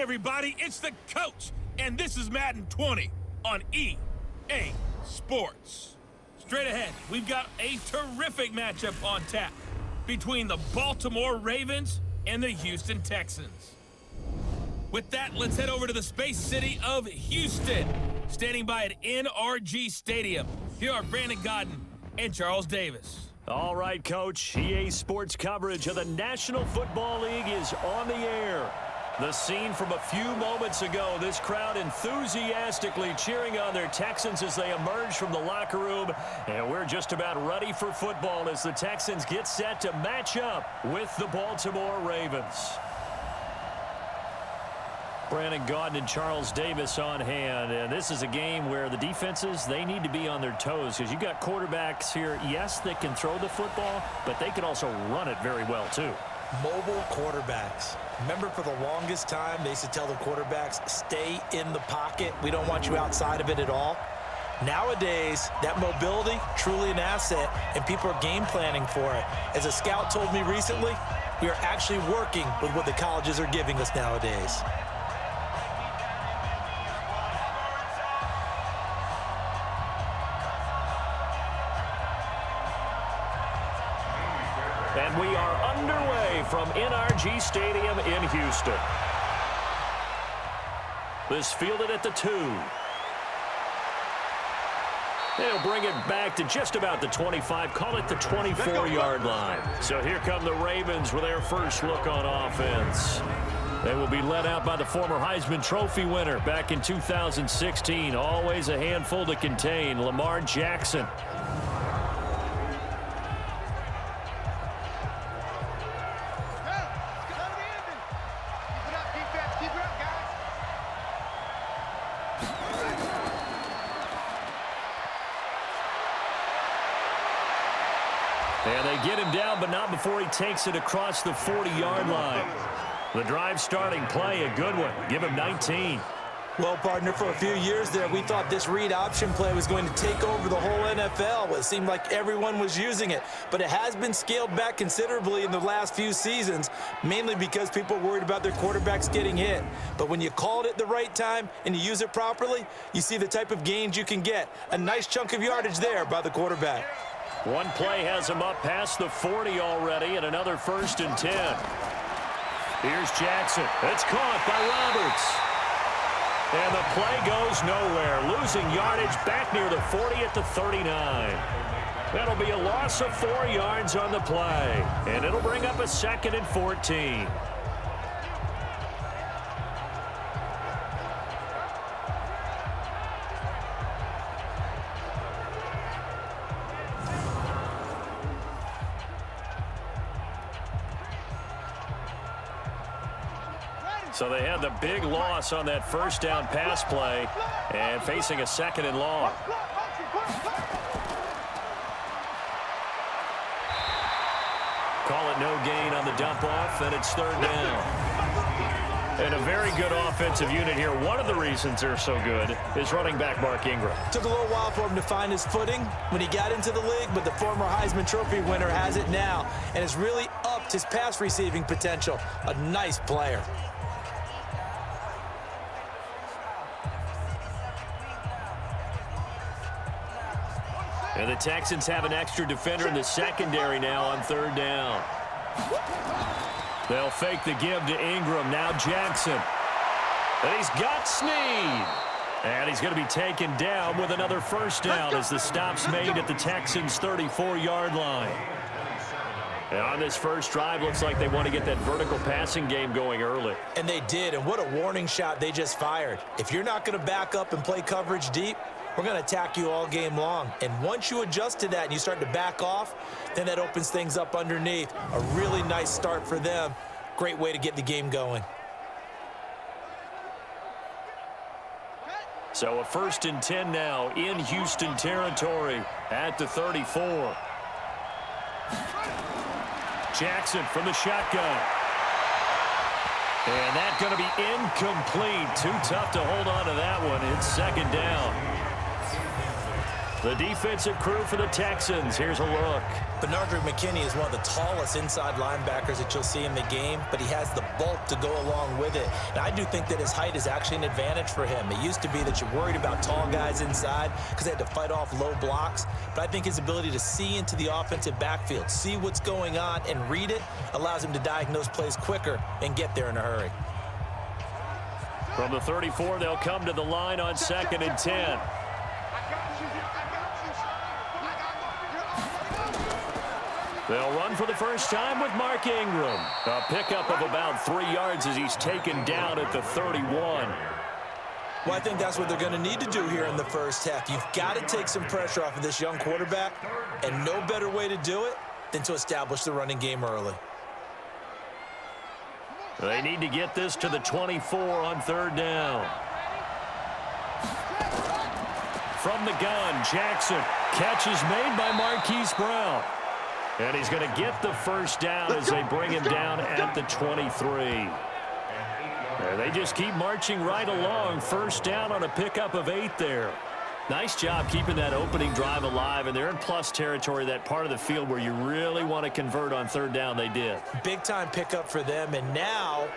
everybody, it's the coach, and this is Madden 20 on EA Sports. Straight ahead, we've got a terrific matchup on tap between the Baltimore Ravens and the Houston Texans. With that, let's head over to the Space City of Houston. Standing by at NRG Stadium, here are Brandon Godden and Charles Davis. All right, Coach. EA Sports coverage of the National Football League is on the air. The scene from a few moments ago, this crowd enthusiastically cheering on their Texans as they emerge from the locker room. And we're just about ready for football as the Texans get set to match up with the Baltimore Ravens. Brandon Gaudin and Charles Davis on hand. And this is a game where the defenses, they need to be on their toes because you've got quarterbacks here, yes, that can throw the football, but they can also run it very well, too. Mobile quarterbacks. Remember, for the longest time, they used to tell the quarterbacks, stay in the pocket. We don't want you outside of it at all. Nowadays, that mobility, truly an asset, and people are game planning for it. As a scout told me recently, we are actually working with what the colleges are giving us nowadays. And we are underway from NRG Stadium in Houston. This fielded at the 2. They'll bring it back to just about the 25, call it the 24-yard line. So here come the Ravens with their first look on offense. They will be led out by the former Heisman Trophy winner back in 2016. Always a handful to contain, Lamar Jackson. And they get him down, but not before he takes it across the 40-yard line. The drive starting play, a good one. Give him 19. Well, partner, for a few years there, we thought this read option play was going to take over the whole NFL. It seemed like everyone was using it, but it has been scaled back considerably in the last few seasons, mainly because people are worried about their quarterbacks getting hit. But when you call it at the right time and you use it properly, you see the type of gains you can get. A nice chunk of yardage there by the quarterback. One play has him up past the 40 already, and another 1st and 10. Here's Jackson. It's caught by Roberts. And the play goes nowhere. Losing yardage back near the 40 at the 39. That'll be a loss of 4 yards on the play. And it'll bring up a 2nd and 14. So they had the big loss on that first down pass play and facing a 2nd and long. Call it no gain on the dump off, and it's 3rd down. And a very good offensive unit here. One of the reasons they're so good is running back Mark Ingram. Took a little while for him to find his footing when he got into the league, but the former Heisman Trophy winner has it now and has really upped his pass receiving potential. A nice player. And the Texans have an extra defender in the secondary now on 3rd down. They'll fake the give to Ingram. Now Jackson. And he's got Snead. And he's going to be taken down with another 1st down as the stop's made at the Texans' 34-yard line. And on this first drive, looks like they want to get that vertical passing game going early. And they did, and what a warning shot they just fired. If you're not going to back up and play coverage deep, we're going to attack you all game long. And once you adjust to that and you start to back off, then that opens things up underneath. A really nice start for them. Great way to get the game going. So a 1st and 10 now in Houston territory at the 34. Jackson from the shotgun. And that's going to be incomplete. Too tough to hold on to that one. It's 2nd down. The defensive crew for the Texans. Here's a look. Bernard McKinney is one of the tallest inside linebackers that you'll see in the game, but he has the bulk to go along with it. And I do think that his height is actually an advantage for him. It used to be that you're worried about tall guys inside because they had to fight off low blocks. But I think his ability to see into the offensive backfield, see what's going on, and read it allows him to diagnose plays quicker and get there in a hurry. From the 34, they'll come to the line on 2nd and 10. They'll run for the first time with Mark Ingram. A pickup of about 3 yards as he's taken down at the 31. Well, I think that's what they're going to need to do here in the first half. You've got to take some pressure off of this young quarterback, and no better way to do it than to establish the running game early. They need to get this to the 24 on 3rd down. From the gun, Jackson. Catch is made by Marquise Brown. And he's going to get the first down as they bring him down at the 23. And they just keep marching right along. First down on a pickup of 8 there. Nice job keeping that opening drive alive, and they're in plus territory, that part of the field where you really want to convert on 3rd down. They did. Big-time pickup for them, and now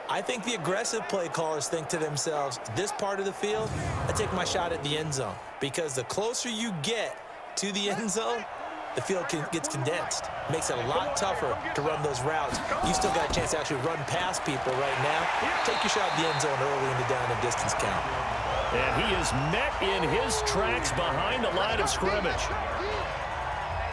I think the aggressive play callers think to themselves, this part of the field, I take my shot at the end zone, because the closer you get to the end zone, the field gets condensed. Makes it a lot tougher to run those routes. You still got a chance to actually run past people right now. Take your shot at the end zone early in the down and distance count. And he is met in his tracks behind the line of scrimmage.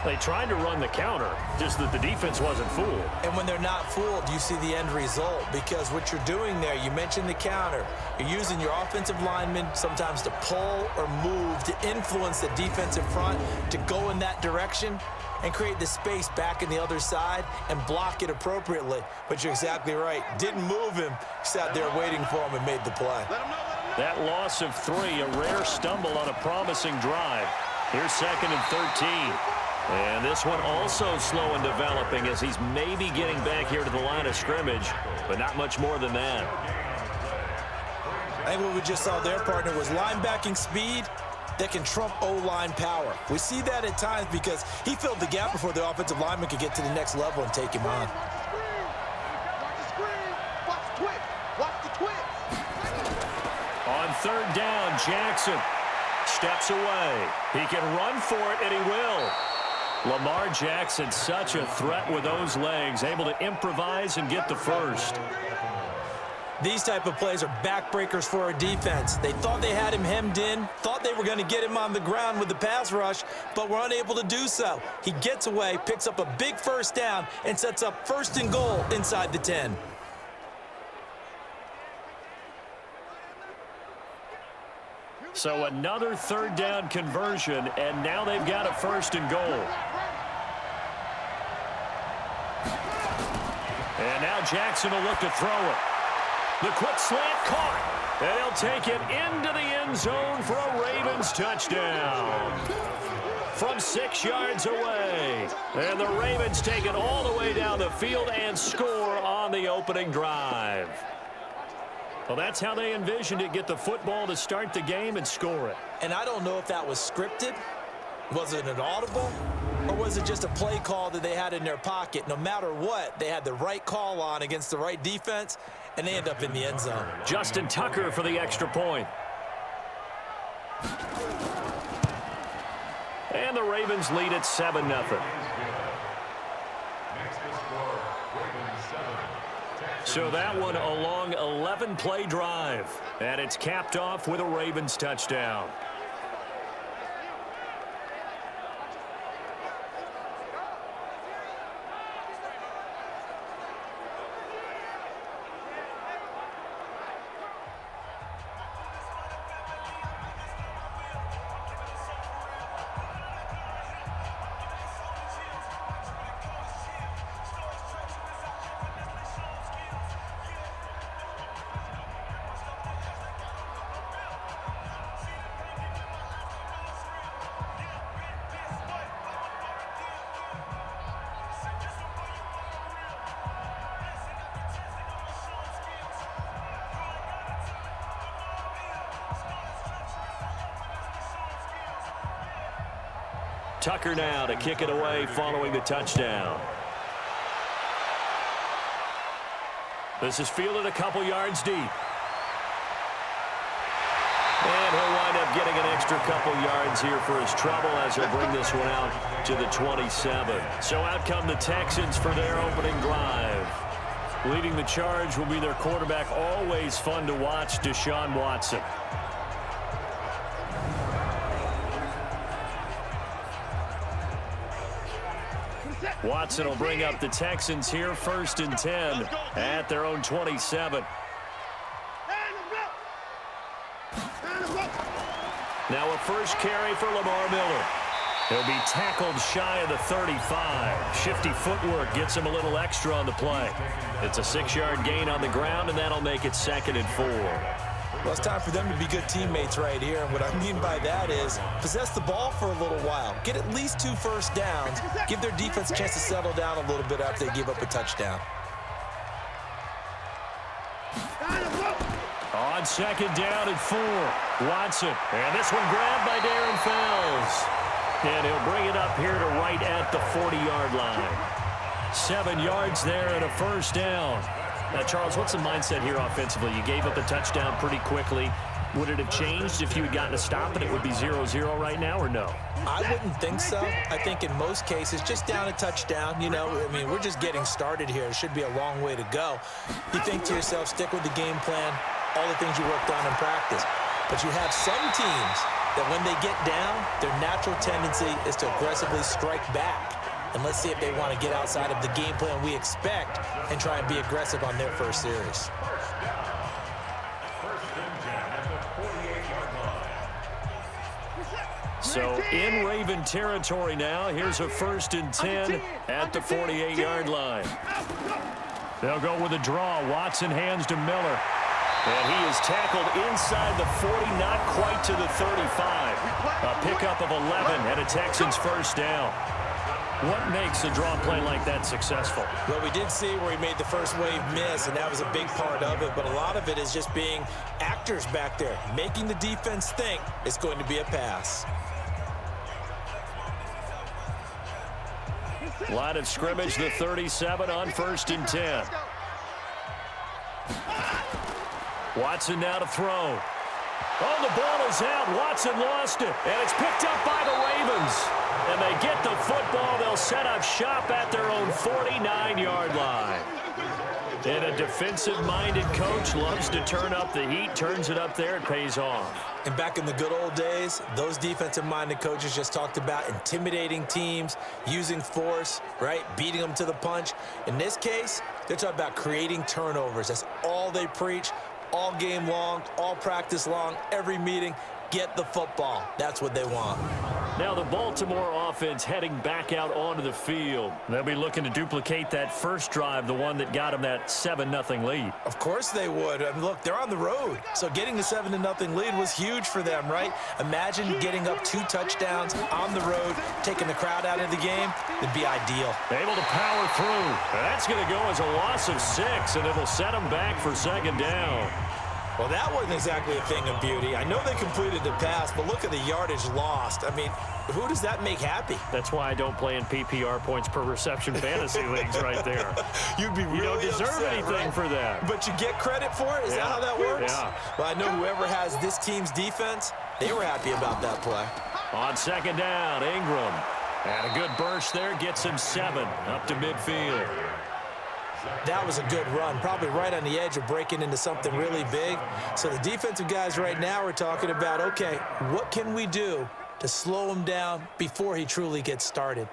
They tried to run the counter, just that the defense wasn't fooled. And when they're not fooled, you see the end result, because what you're doing there, you mentioned the counter. You're using your offensive linemen sometimes to pull or move to influence the defensive front to go in that direction and create the space back in the other side and block it appropriately. But you're exactly right. Didn't move him. Sat there waiting for him and made the play. That loss of 3, a rare stumble on a promising drive. Here's 2nd and 13. And this one also slow in developing as he's maybe getting back here to the line of scrimmage, but not much more than that. I think what we just saw there, partner, was linebacking speed that can trump O-line power. We see that at times because he filled the gap before the offensive lineman could get to the next level and take him on. On 3rd down, Jackson steps away. He can run for it, and he will. Lamar Jackson, such a threat with those legs, able to improvise and get the first. These type of plays are backbreakers for a defense. They thought they had him hemmed in, thought they were going to get him on the ground with the pass rush, but were unable to do so. He gets away, picks up a big first down, and sets up 1st and goal inside the 10. So another 3rd down conversion, and now they've got a 1st and goal. And now Jackson will look to throw it. The quick slant caught, and he'll take it into the end zone for a Ravens touchdown. From 6 yards away. And the Ravens take it all the way down the field and score on the opening drive. Well, that's how they envisioned it, get the football to start the game and score it. And I don't know if that was scripted. Was it an audible? Or was it just a play call that they had in their pocket? No matter what, they had the right call on against the right defense, and they end up in the end zone. Justin Tucker for the extra point. And the Ravens lead at 7-0. So that one a long 11-play drive, and it's capped off with a Ravens touchdown. Tucker now to kick it away following the touchdown. This is fielded a couple yards deep. And he'll wind up getting an extra couple yards here for his trouble as he'll bring this one out to the 27. So out come the Texans for their opening drive. Leading the charge will be their quarterback, always fun to watch, Deshaun Watson. Watson will bring up the Texans here, 1st and 10 at their own 27. Now a first carry for Lamar Miller. He'll be tackled shy of the 35. Shifty footwork gets him a little extra on the play. It's a 6-yard gain on the ground, and that'll make it 2nd and 4. Well, it's time for them to be good teammates right here. And what I mean by that is possess the ball for a little while. Get at least 2 first downs. Give their defense a chance to settle down a little bit after they give up a touchdown. On 2nd down and 4, Watson. And this one grabbed by Darren Fells. And he'll bring it up here to right at the 40-yard line. 7 yards there and a first down. Now, Charles, what's the mindset here offensively? You gave up a touchdown pretty quickly. Would it have changed if you had gotten a stop and it would be 0-0 right now, or no? I wouldn't think so. I think in most cases, just down a touchdown, you know, I mean, we're just getting started here. It should be a long way to go. You think to yourself, stick with the game plan, all the things you worked on in practice. But you have some teams that when they get down, their natural tendency is to aggressively strike back. And let's see if they want to get outside of the game plan we expect and try and be aggressive on their first series. So in Raven territory now, here's a 1st and 10 at the 48-yard line. They'll go with a draw. Watson hands to Miller. And he is tackled inside the 40, not quite to the 35. A pickup of 11 and a Texans first down. What makes a draw play like that successful? Well, we did see where he made the first wave miss, and that was a big part of it. But a lot of it is just being actors back there, making the defense think it's going to be a pass. Line of scrimmage, the 37 on 1st and 10. Watson now to throw. Oh, the ball is out. Watson lost it. And it's picked up by the Ravens. And they get the football. They'll set up shop at their own 49-yard line. And a defensive-minded coach loves to turn up the heat, turns it up there, it pays off. And back in the good old days, those defensive-minded coaches just talked about intimidating teams, using force, right, beating them to the punch. In this case, they're talking about creating turnovers. That's all they preach, all game long, all practice long, every meeting. Get the football. That's what they want. Now the Baltimore offense heading back out onto the field. They'll be looking to duplicate that first drive, the one that got them that 7-0 lead. Of course they would. I mean, look, they're on the road. So getting the 7-0 lead was huge for them, right? Imagine getting up 2 touchdowns on the road, taking the crowd out of the game. It'd be ideal. Able to power through. That's going to go as a loss of 6, and it'll set them back for 2nd down. Well, that wasn't exactly a thing of beauty. I know they completed the pass, but look at the yardage lost. I mean, who does that make happy? That's why I don't play in PPR points per reception fantasy leagues right there. You'd be really You don't deserve upset, anything right? for that. But you get credit for it? Is that how that works? Yeah. Well, I know whoever has this team's defense, they were happy about that play. On 2nd down, Ingram. And a good burst there gets him 7 up to midfield. That was a good run, probably right on the edge of breaking into something really big. So the defensive guys right now are talking about, okay, what can we do to slow him down before he truly gets started?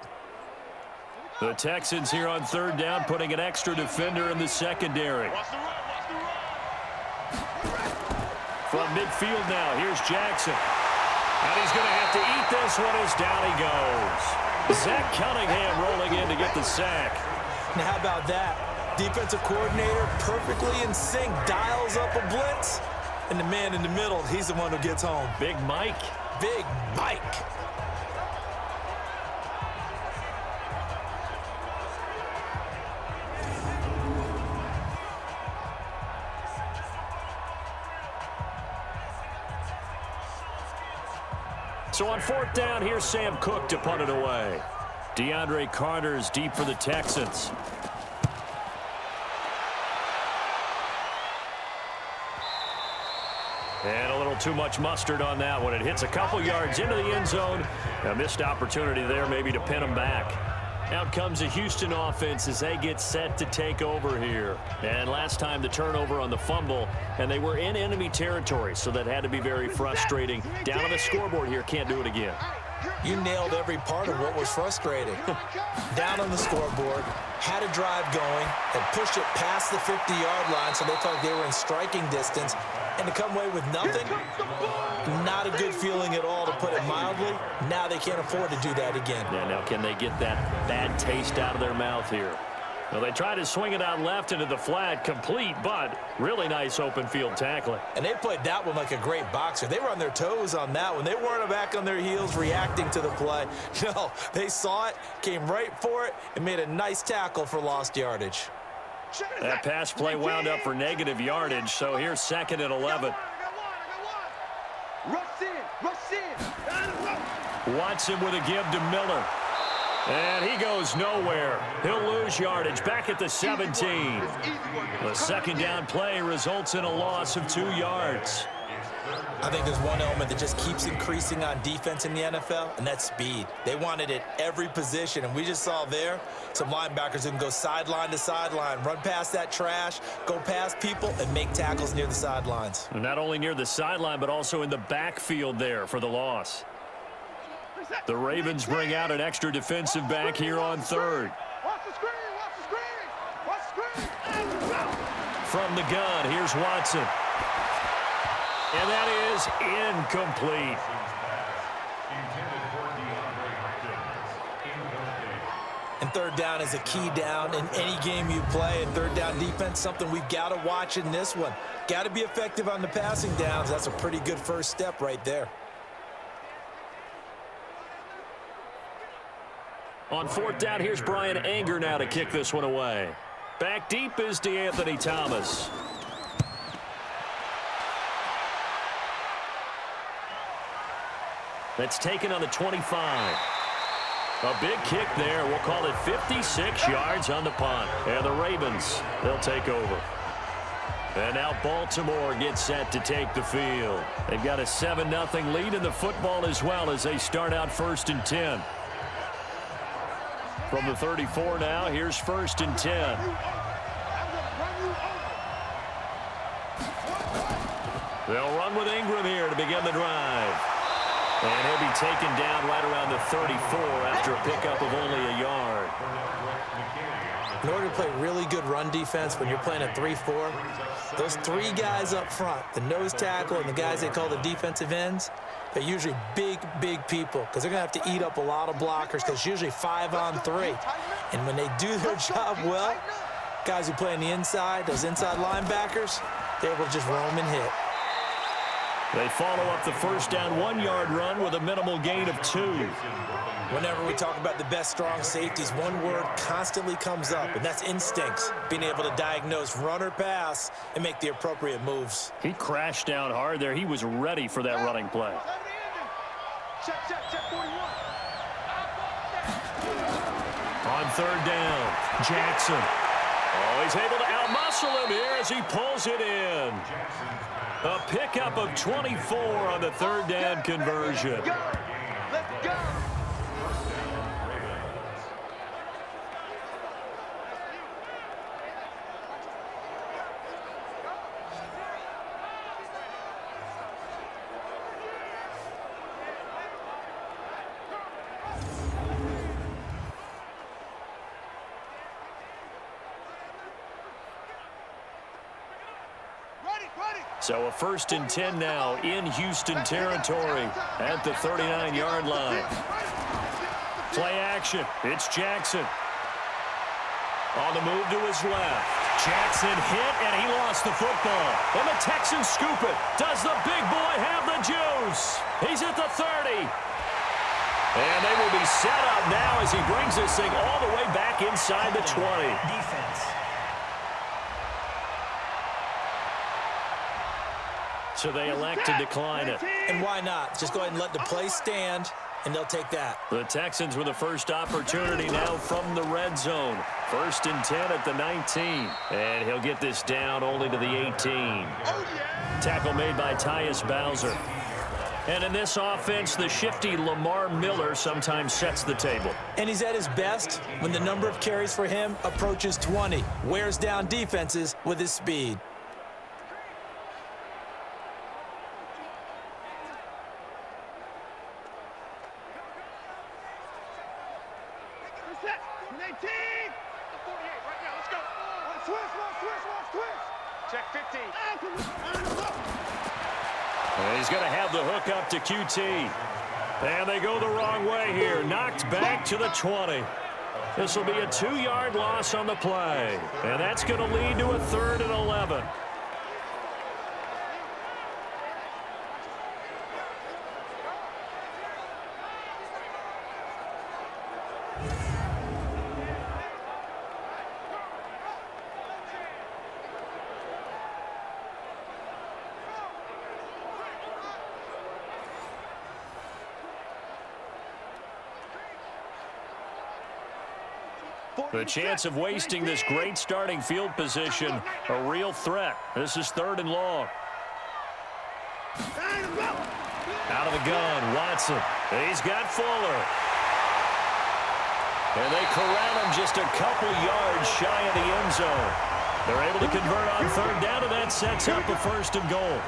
The Texans here on 3rd down, putting an extra defender in the secondary. From midfield now, here's Jackson. And he's going to have to eat this one as down he goes. Zach Cunningham rolling in to get the sack. Now, how about that? Defensive coordinator perfectly in sync, dials up a blitz, and the man in the middle, he's the one who gets home. Big Mike. Big Mike. So on 4th down, here's Sam Cook to punt it away. DeAndre Carter's deep for the Texans. And a little too much mustard on that one. It hits a couple yards into the end zone. A missed opportunity there maybe to pin him back. Out comes the Houston offense as they get set to take over here. And last time the turnover on the fumble, and they were in enemy territory, so that had to be very frustrating. Down on the scoreboard here, can't do it again. You nailed every part of what was frustrating. Down on the scoreboard, had a drive going, had pushed it past the 50-yard line so they felt like they were in striking distance, and to come away with nothing, not a good feeling at all, to put it mildly. Now they can't afford to do that again. Yeah, now can they get that bad taste out of their mouth here? Well, they tried to swing it out left into the flat, complete, but really nice open field tackling. And they played that one like a great boxer. They were on their toes on that one. They weren't back on their heels reacting to the play. No, they saw it, came right for it, and made a nice tackle for lost yardage. That pass play wound up for negative yardage, so here's 2nd and 11. Watson with a give to Miller. And he goes nowhere. He'll lose yardage back at the 17. The 2nd down play results in a loss of 2 yards. I think there's one element that just keeps increasing on defense in the NFL, and that's speed. They want it at every position, and we just saw there some linebackers who can go sideline to sideline, run past that trash, go past people, and make tackles near the sidelines. And not only near the sideline, but also in the backfield there for the loss. The Ravens bring out an extra defensive back here on 3rd. From the gun, here's Watson. And that is incomplete. And 3rd down is a key down in any game you play. And 3rd down defense, something we've got to watch in this one. Got to be effective on the passing downs. That's a pretty good first step right there. On 4th down, here's Brian Anger now to kick this one away. Back deep is DeAnthony Thomas. That's taken on the 25. A big kick there. We'll call it 56 yards on the punt. And the Ravens, they'll take over. And now Baltimore gets set to take the field. They've got a 7-0 lead in the football as well as they start out 1st and 10. From the 34 now, here's 1st and 10. They'll run with Ingram here to begin the drive. And he'll be taken down right around the 34 after a pickup of only a yard. In order to play really good run defense when you're playing a 3-4, those 3 guys up front, the nose tackle and the guys they call the defensive ends, they're usually big, big people because they're going to have to eat up a lot of blockers because it's usually 5 on 3. And when they do their job well, guys who play on the inside, those inside linebackers, they're able to just roam and hit. They follow up the 1st down 1-yard run with a minimal gain of 2. Whenever we talk about the best strong safeties, one word constantly comes up, and that's instincts. Being able to diagnose run or pass and make the appropriate moves. He crashed down hard there. He was ready for that running play. On 3rd down, Jackson. Oh, he's able to outmuscle him here as he pulls it in. A pickup of 24 on the 3rd down conversion. Let's go. So a 1st and 10 now in Houston territory at the 39-yard line. Play action. It's Jackson. On the move to his left. Jackson hit, and he lost the football. And the Texans scoop it. Does the big boy have the juice? He's at the 30. And they will be set up now as he brings this thing all the way back inside the 20. Defense. So they elect to decline it. And why not? Just go ahead and let the play stand, and they'll take that. The Texans with the first opportunity now from the red zone. 1st and 10 at the 19. And he'll get this down only to the 18. Tackle made by Tyus Bowser. And in this offense, the shifty Lamar Miller sometimes sets the table. And he's at his best when the number of carries for him approaches 20. Wears down defenses with his speed. Check 15. And he's going to have the hook up to QT. And they go the wrong way here. Knocked back to the 20. This will be a 2-yard loss on the play. And that's going to lead to a 3rd and 11. The chance of wasting this great starting field position, a real threat. This is 3rd and long. Out of the gun, Watson. He's got Fuller. And they corral him just a couple yards shy of the end zone. They're able to convert on 3rd down, and that sets up a 1st and goal.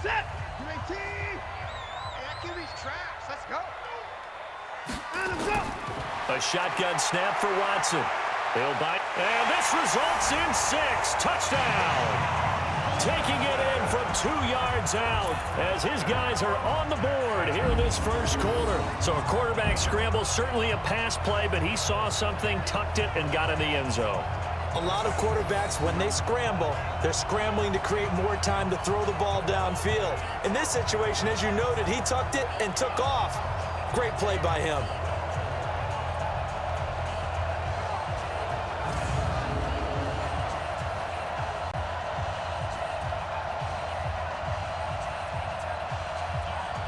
Set. 18. Hey, that QB's trash. Let's go. A shotgun snap for Watson. He'll bite. And this results in 6. Touchdown. Taking it in from 2 yards out as his guys are on the board here in this first quarter. So a quarterback scramble, certainly a pass play, but he saw something, tucked it, and got in the end zone. A lot of quarterbacks, when they scramble, they're scrambling to create more time to throw the ball downfield. In this situation, as you noted, he tucked it and took off. Great play by him.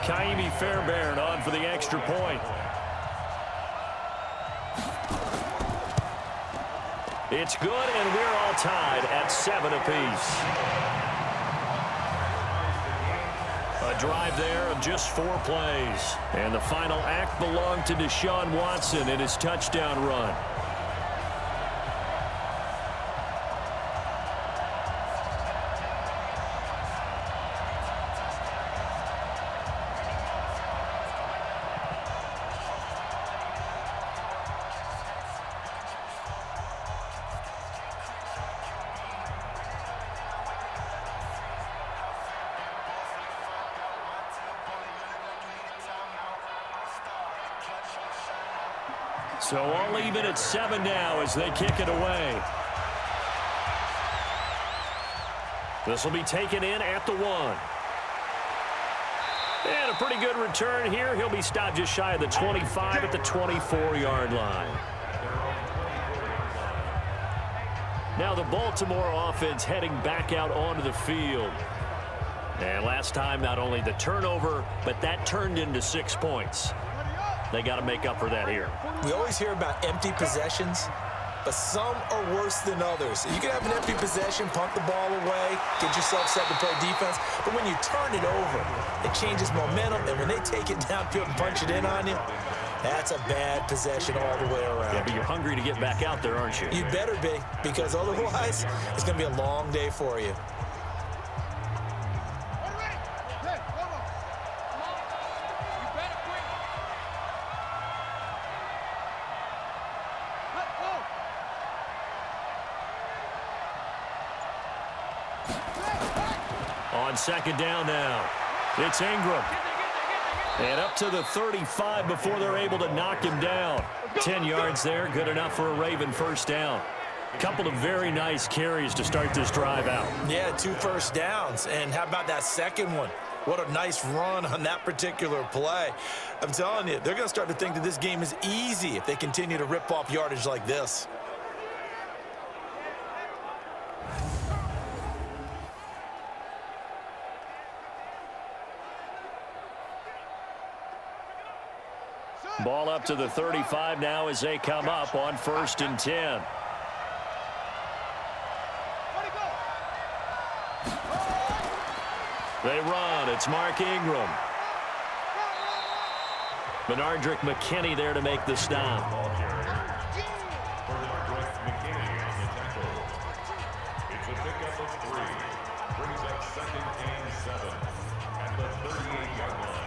Kaimi Fairbairn on for the extra point. It's good, and we're all tied at 7 apiece. A drive there of just 4 plays. And the final act belonged to Deshaun Watson in his touchdown run. So all even at 7 now as they kick it away. This will be taken in at the 1. And a pretty good return here. He'll be stopped just shy of the 25 at the 24-yard line. Now the Baltimore offense heading back out onto the field. And last time, not only the turnover, but that turned into 6 points. They got to make up for that here. We always hear about empty possessions, but some are worse than others. You can have an empty possession, punt the ball away, get yourself set to play defense, but when you turn it over, it changes momentum, and when they take it downfield and punch it in on you, that's a bad possession all the way around. Yeah, but you're hungry to get back out there, aren't you? You better be, because otherwise, it's going to be a long day for you. On second down now, it's Ingram. And up to the 35 before they're able to knock him down. 10 yards there, good enough for a Raven first down. Couple of very nice carries to start this drive out. Yeah, 2 first downs. And how about that second one? What a nice run on that particular play. I'm telling you, they're going to start to think that this game is easy if they continue to rip off yardage like this. Ball up to the 35 now as they come up on 1st and 10. They run. It's Mark Ingram. Benardrick McKinney there to make the stop. It's a pickup of 3. Brings up 2nd and 7 at the 38-yard line.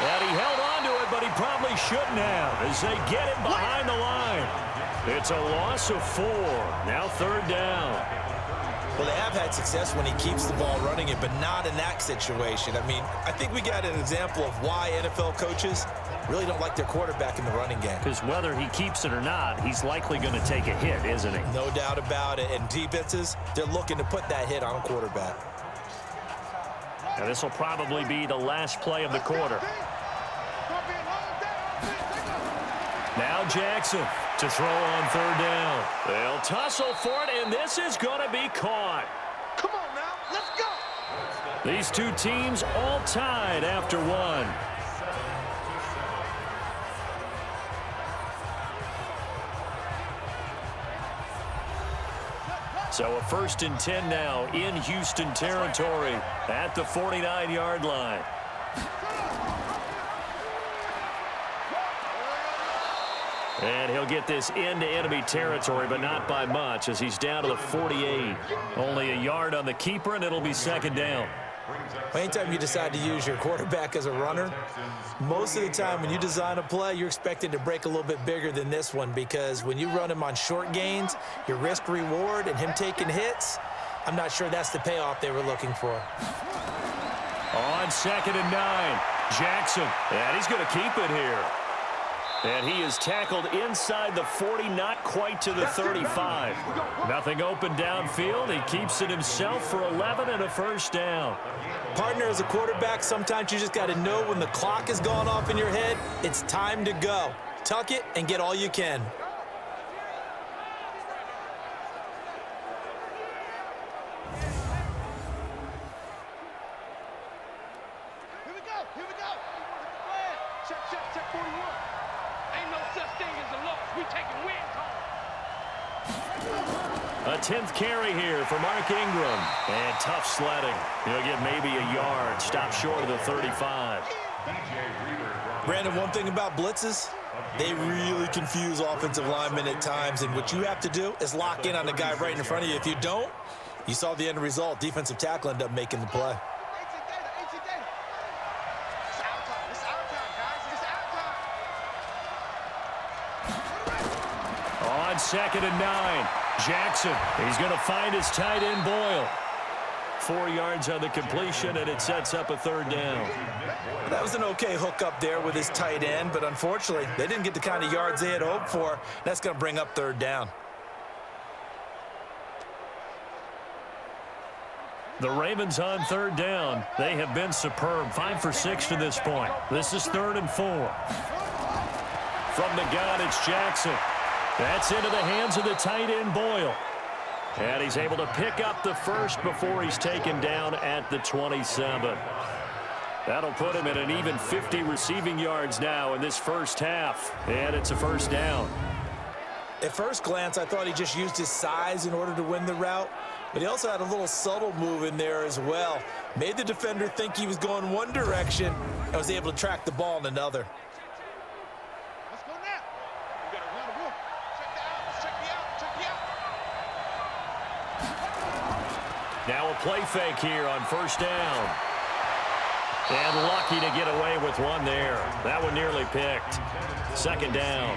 And he held on to it, but he probably shouldn't have as they get him behind the line. It's a loss of 4. Now 3rd down. Well, they have had success when he keeps the ball running it, but not in that situation. I mean, I think we got an example of why NFL coaches really don't like their quarterback in the running game. Because whether he keeps it or not, he's likely going to take a hit, isn't he? No doubt about it. And defenses, they're looking to put that hit on a quarterback. Now this will probably be the last play of the quarter. Now Jackson to throw on 3rd down. They'll tussle for it, and this is going to be caught. Come on now, let's go. These two teams all tied after 1. So a 1st and 10 now in Houston territory at the 49-yard line. And he'll get this into enemy territory, but not by much as he's down to the 48. Only a yard on the keeper, and it'll be 2nd down. Anytime you decide to use your quarterback as a runner, most of the time when you design a play, you're expected to break a little bit bigger than this one, because when you run him on short gains, your risk-reward and him taking hits, I'm not sure that's the payoff they were looking for. On 2nd and 9, Jackson, and he's going to keep it here. And he is tackled inside the 40, not quite to the 35. Nothing open downfield. He keeps it himself for 11 and a first down. Partner, as a quarterback, sometimes you just got to know when the clock has gone off in your head, it's time to go. Tuck it and get all you can. Here we go, here we go. Check 41. Ain't no such thing as a loss. We taking wins home. A 10th carry here for Mark Ingram. And tough sledding. He'll get maybe a yard. Stop short of the 35. Brandon, one thing about blitzes, they really confuse offensive linemen at times. And what you have to do is lock in on the guy right in front of you. If you don't, you saw the end result. Defensive tackle ended up making the play. On 2nd and 9, Jackson. He's going to find his tight end, Boyle. 4 yards on the completion, and it sets up a 3rd down. That was an okay hook up there with his tight end, but unfortunately, they didn't get the kind of yards they had hoped for. That's going to bring up 3rd down. The Ravens on 3rd down. They have been superb. 5 for 6 to this point. This is 3rd and 4. From the gun, it's Jackson. That's into the hands of the tight end, Boyle. And he's able to pick up the first before he's taken down at the 27. That'll put him at an even 50 receiving yards now in this first half. And it's a first down. At first glance, I thought he just used his size in order to win the route, but he also had a little subtle move in there as well. Made the defender think he was going one direction and was able to track the ball in another. Let's go now. We got to run the room. Check the out. Now a play fake here on first down. And lucky to get away with one there. That one nearly picked. 2nd down.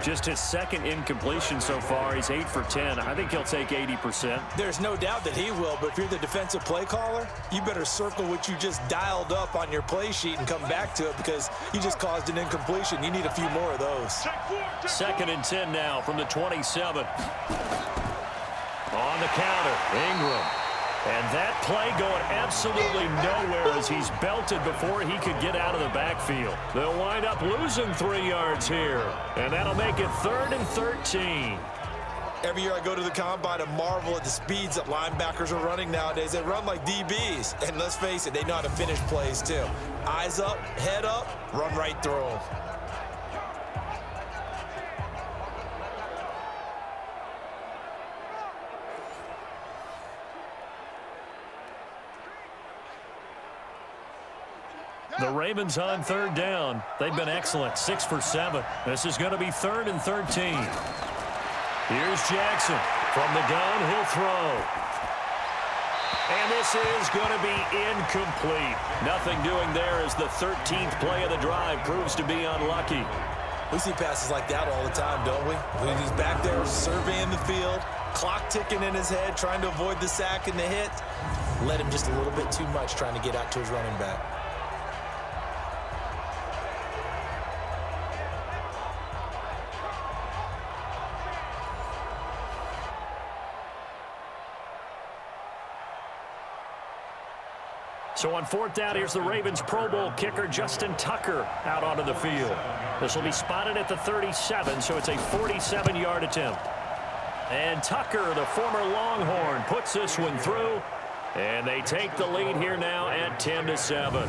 Just his second incompletion so far. He's 8 for 10. I think he'll take 80%. There's no doubt that he will, but if you're the defensive play caller, you better circle what you just dialed up on your play sheet and come back to it because you just caused an incompletion. You need a few more of those. 2nd and 10 now from the 27. On the counter, Ingram. And that play going absolutely nowhere as he's belted before he could get out of the backfield. They'll wind up losing 3 yards here. And that'll make it 3rd and 13. Every year I go to the combine and marvel at the speeds that linebackers are running nowadays. They run like DBs. And let's face it, they know how to finish plays too. Eyes up, head up, run right through them. The Ravens on 3rd down. They've been excellent, 6 for 7. This is going to be 3rd and 13. Here's Jackson. From the gun, he'll throw. And this is going to be incomplete. Nothing doing there as the 13th play of the drive proves to be unlucky. We see passes like that all the time, don't we? When he's back there surveying the field, clock ticking in his head, trying to avoid the sack and the hit. Let him just a little bit too much trying to get out to his running back. So on 4th down, here's the Ravens Pro Bowl kicker, Justin Tucker, out onto the field. This will be spotted at the 37, so it's a 47-yard attempt. And Tucker, the former Longhorn, puts this one through. And they take the lead here now at 10-7.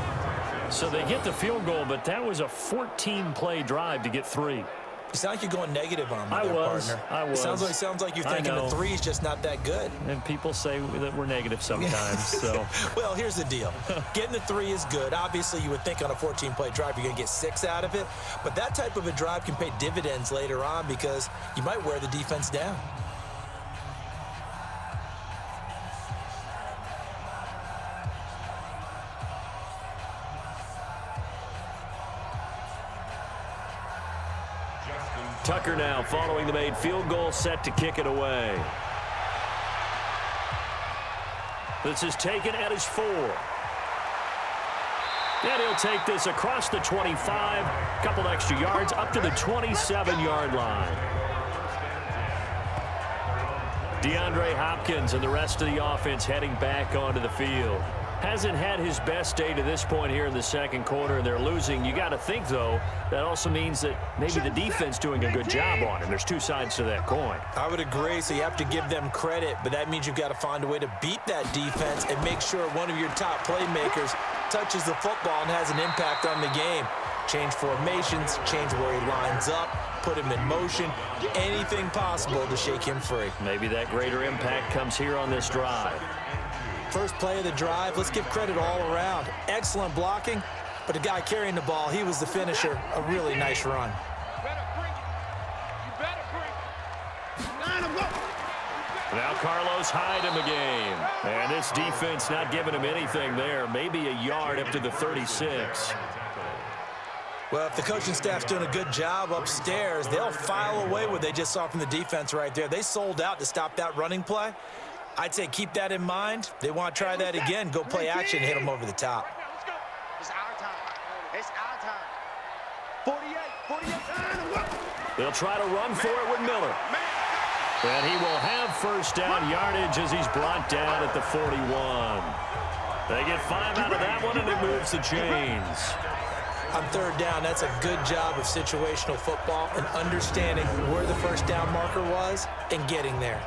So they get the field goal, but that was a 14-play drive to get 3. You sound like you're going negative on me I there, was. partner. I was. It sounds like you're thinking the 3 is just not that good. And people say that we're negative sometimes. So. Well, here's the deal. Getting the 3 is good. Obviously, you would think on a 14-play drive you're going to get 6 out of it. But that type of a drive can pay dividends later on because you might wear the defense down. Tucker now following the made field goal, set to kick it away. This is taken at his 4. And he'll take this across the 25, couple extra yards up to the 27-yard line. DeAndre Hopkins and the rest of the offense heading back onto the field. Hasn't had his best day to this point here in the 2nd quarter, and they're losing. You got to think, though, that also means that maybe the defense doing a good job on him. There's 2 sides to that coin. I would agree, so you have to give them credit, but that means you've got to find a way to beat that defense and make sure one of your top playmakers touches the football and has an impact on the game. Change formations, change where he lines up, put him in motion, anything possible to shake him free. Maybe that greater impact comes here on this drive. First play of the drive, let's give credit all around. Excellent blocking, but the guy carrying the ball, he was the finisher. A really nice run. Now Carlos Hyde in the game. And this defense not giving him anything there. Maybe a yard up to the 36. Well, if the coaching staff's doing a good job upstairs, they'll file away what they just saw from the defense right there. They sold out to stop that running play. I'd say keep that in mind. They want to try that again. Go play action, hit them over the top. It's our time. It's our time. 48. They'll try to run for it with Miller. And he will have first down yardage as he's brought down at the 41. They get 5 out of that one, and it moves the chains. On 3rd down, that's a good job of situational football and understanding where the first down marker was and getting there.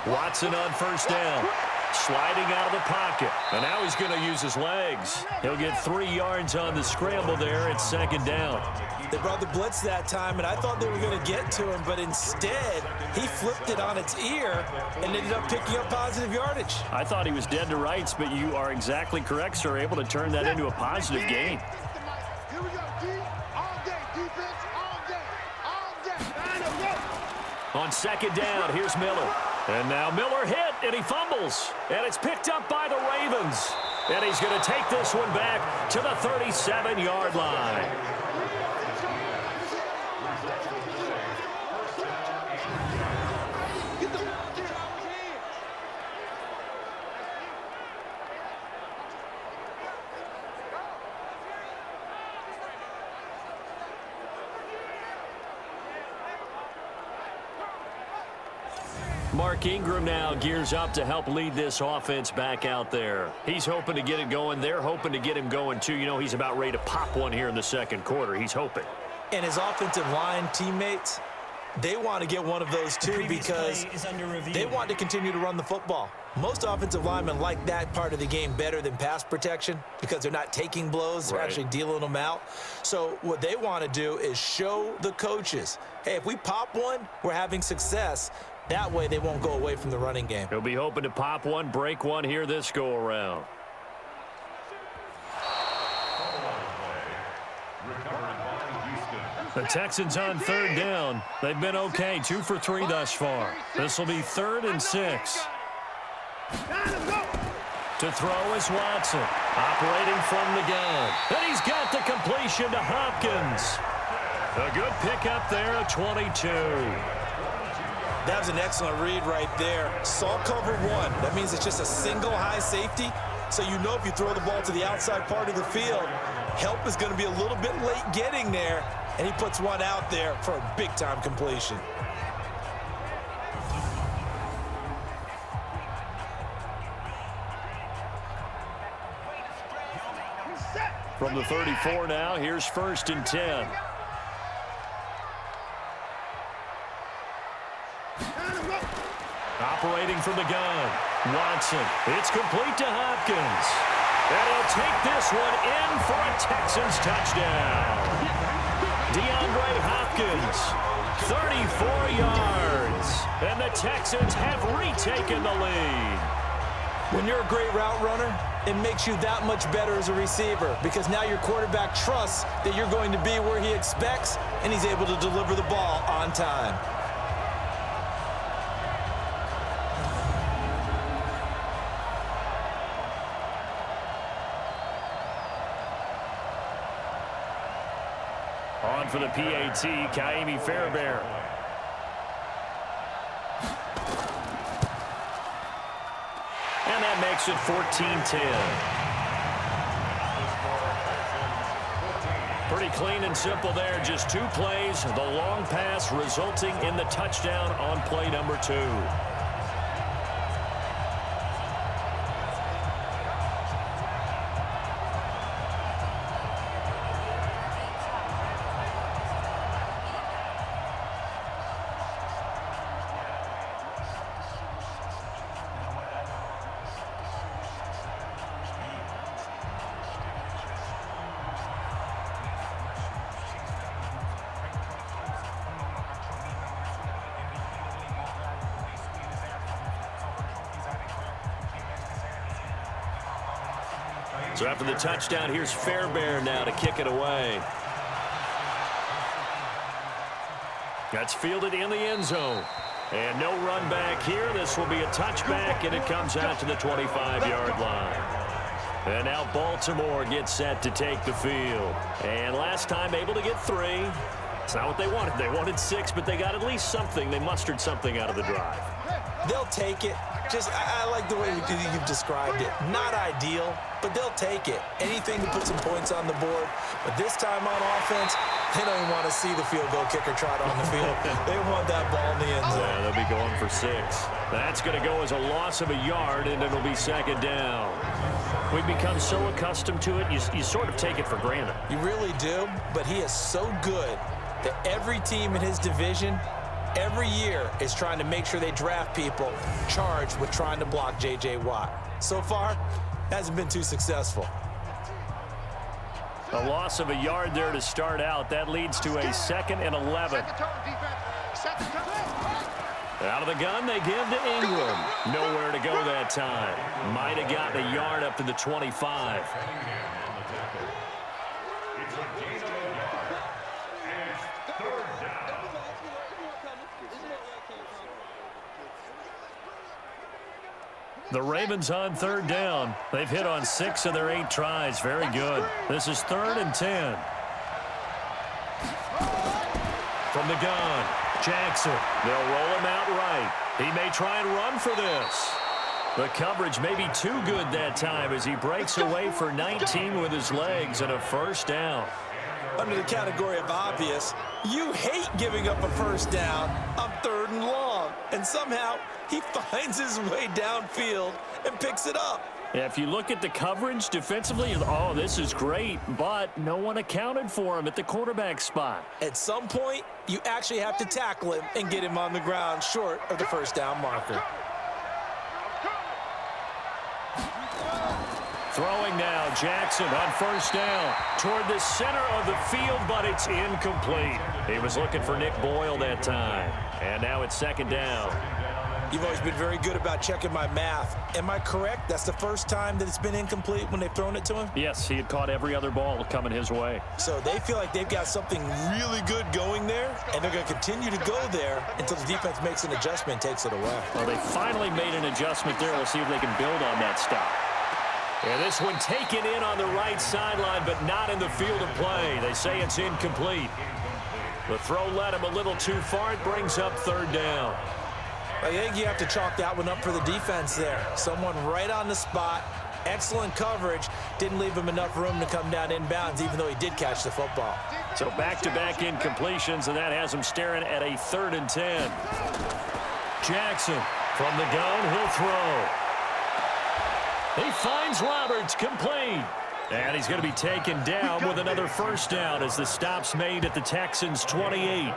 Watson on first down. sliding out of the pocket. And now he's going to use his legs. He'll get 3 yards on the scramble there. It's second down. They brought the blitz that time, and I thought they were going to get to him, but instead, he flipped it on its ear and ended up picking up positive yardage. I thought he was dead to rights, but you are exactly correct, sir. Able to turn that into a positive gain. Here we go, D. All day, defense, all day, all day. On second down, here's Miller. And now Miller hit, and he fumbles. And it's picked up by the Ravens. And he's going to take this one back to the 37-yard line. Mark Ingram now gears up to help lead this offense back out there. He's hoping to get it going. They're hoping to get him going, too. You know, he's about ready to pop one here in the second quarter. He's hoping. And his offensive line teammates, they want to get one of those, too, because they want to continue to run the football. Most offensive linemen like that part of the game better than pass protection because they're not taking blows. They're actually dealing them out. So what they want to do is show the coaches, hey, if we pop one, we're having success. That way they won't go away from the running game. He'll be hoping to pop one, break one here this go-around. The Texans on third down. They've been okay, 2 for 3 thus far. This will be 3rd and 6. To throw is Watson, operating from the gun. And he's got the completion to Hopkins. A good pickup there at 22. That was an excellent read right there. Saw cover 1. That means it's just a single high safety. So you know if you throw the ball to the outside part of the field, help is going to be a little bit late getting there. And he puts one out there for a big-time completion. From the 34 now, here's 1st and 10. Operating from the gun, Watson. It's complete to Hopkins. And he'll take this one in for a Texans touchdown. DeAndre Hopkins, 34 yards. And the Texans have retaken the lead. When you're a great route runner, it makes you that much better as a receiver because now your quarterback trusts that you're going to be where he expects, and he's able to deliver the ball on time. On for the PAT, Kaimi Fairbairn. And that makes it 14-10. Pretty clean and simple there. Just 2 plays. The long pass resulting in the touchdown on play number 2. So after the touchdown, here's Fairbairn now to kick it away. That's fielded in the end zone. And no run back here. This will be a touchback, and it comes out to the 25-yard line. And now Baltimore gets set to take the field. And last time able to get 3. It's not what they wanted. They wanted 6, but they got at least something. They mustered something out of the drive. They'll take it. Just, I like the way you've described it. Not ideal, but they'll take it. Anything to put some points on the board. But this time on offense, they don't even want to see the field goal kicker trot on the field. They want that ball in the end zone. Yeah, they'll be going for 6. That's going to go as a loss of a yard, and it'll be second down. We've become so accustomed to it, you sort of take it for granted. You really do, but he is so good that every team in his division every year is trying to make sure they draft people charged with trying to block J.J. Watt. So far, hasn't been too successful. A loss of a yard there to start out. That leads to a 2nd and 11. Out of the gun, they give to Ingram. Nowhere to go that time. Might have gotten a yard up to the 25. The Ravens on 3rd down. They've hit on 6 of their 8 tries. Very good. This is 3rd and 10. From the gun, Jackson. They'll roll him out right. He may try and run for this. The coverage may be too good that time as he breaks away for 19 with his legs and a 1st down. Under the category of obvious, you hate giving up a 1st down on 3rd and long. And somehow, he finds his way downfield and picks it up. Yeah, if you look at the coverage defensively, oh, this is great, but no one accounted for him at the quarterback spot. At some point, you actually have to tackle him and get him on the ground short of the 1st down marker. Throwing now, Jackson on 1st down toward the center of the field, but it's incomplete. He was looking for Nick Boyle that time, and now it's 2nd down. You've always been very good about checking my math. Am I correct? That's the first time that it's been incomplete when they've thrown it to him? Yes, he had caught every other ball coming his way. So they feel like they've got something really good going there, and they're going to continue to go there until the defense makes an adjustment and takes it away. Well, they finally made an adjustment there. We'll see if they can build on that stop. And this one taken in on the right sideline, but not in the field of play. They say it's incomplete. The throw led him a little too far. It brings up 3rd down. I think you have to chalk that one up for the defense there. Someone right on the spot. Excellent coverage. Didn't leave him enough room to come down inbounds, even though he did catch the football. So back-to-back incompletions, and that has him staring at a 3rd and 10. Jackson from the gun, he'll throw. He finds Roberts, complete. And he's going to be taken down with another 1st down as the stop's made at the Texans' 28.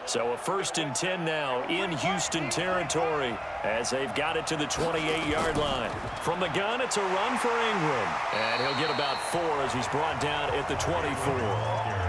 So a 1st and 10 now in Houston territory as they've got it to the 28-yard line. From the gun, it's a run for Ingram. And he'll get about 4 as he's brought down at the 24.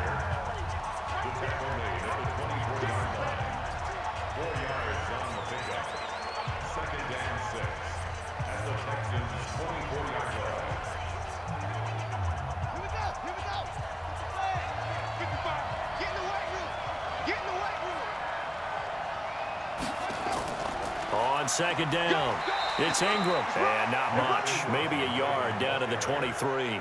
On 2nd down, it's Ingram. And not much. Maybe a yard down to the 23.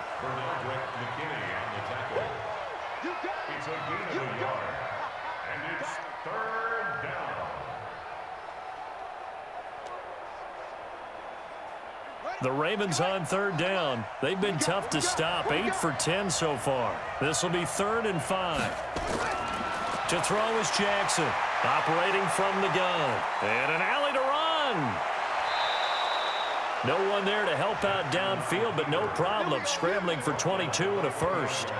The Ravens on 3rd down. They've been tough to stop. 8 for 10 so far. This will be 3rd and 5. To throw is Jackson. Operating from the gun. And an alley to run. No one there to help out downfield, but no problem. Scrambling for 22 and a 1st.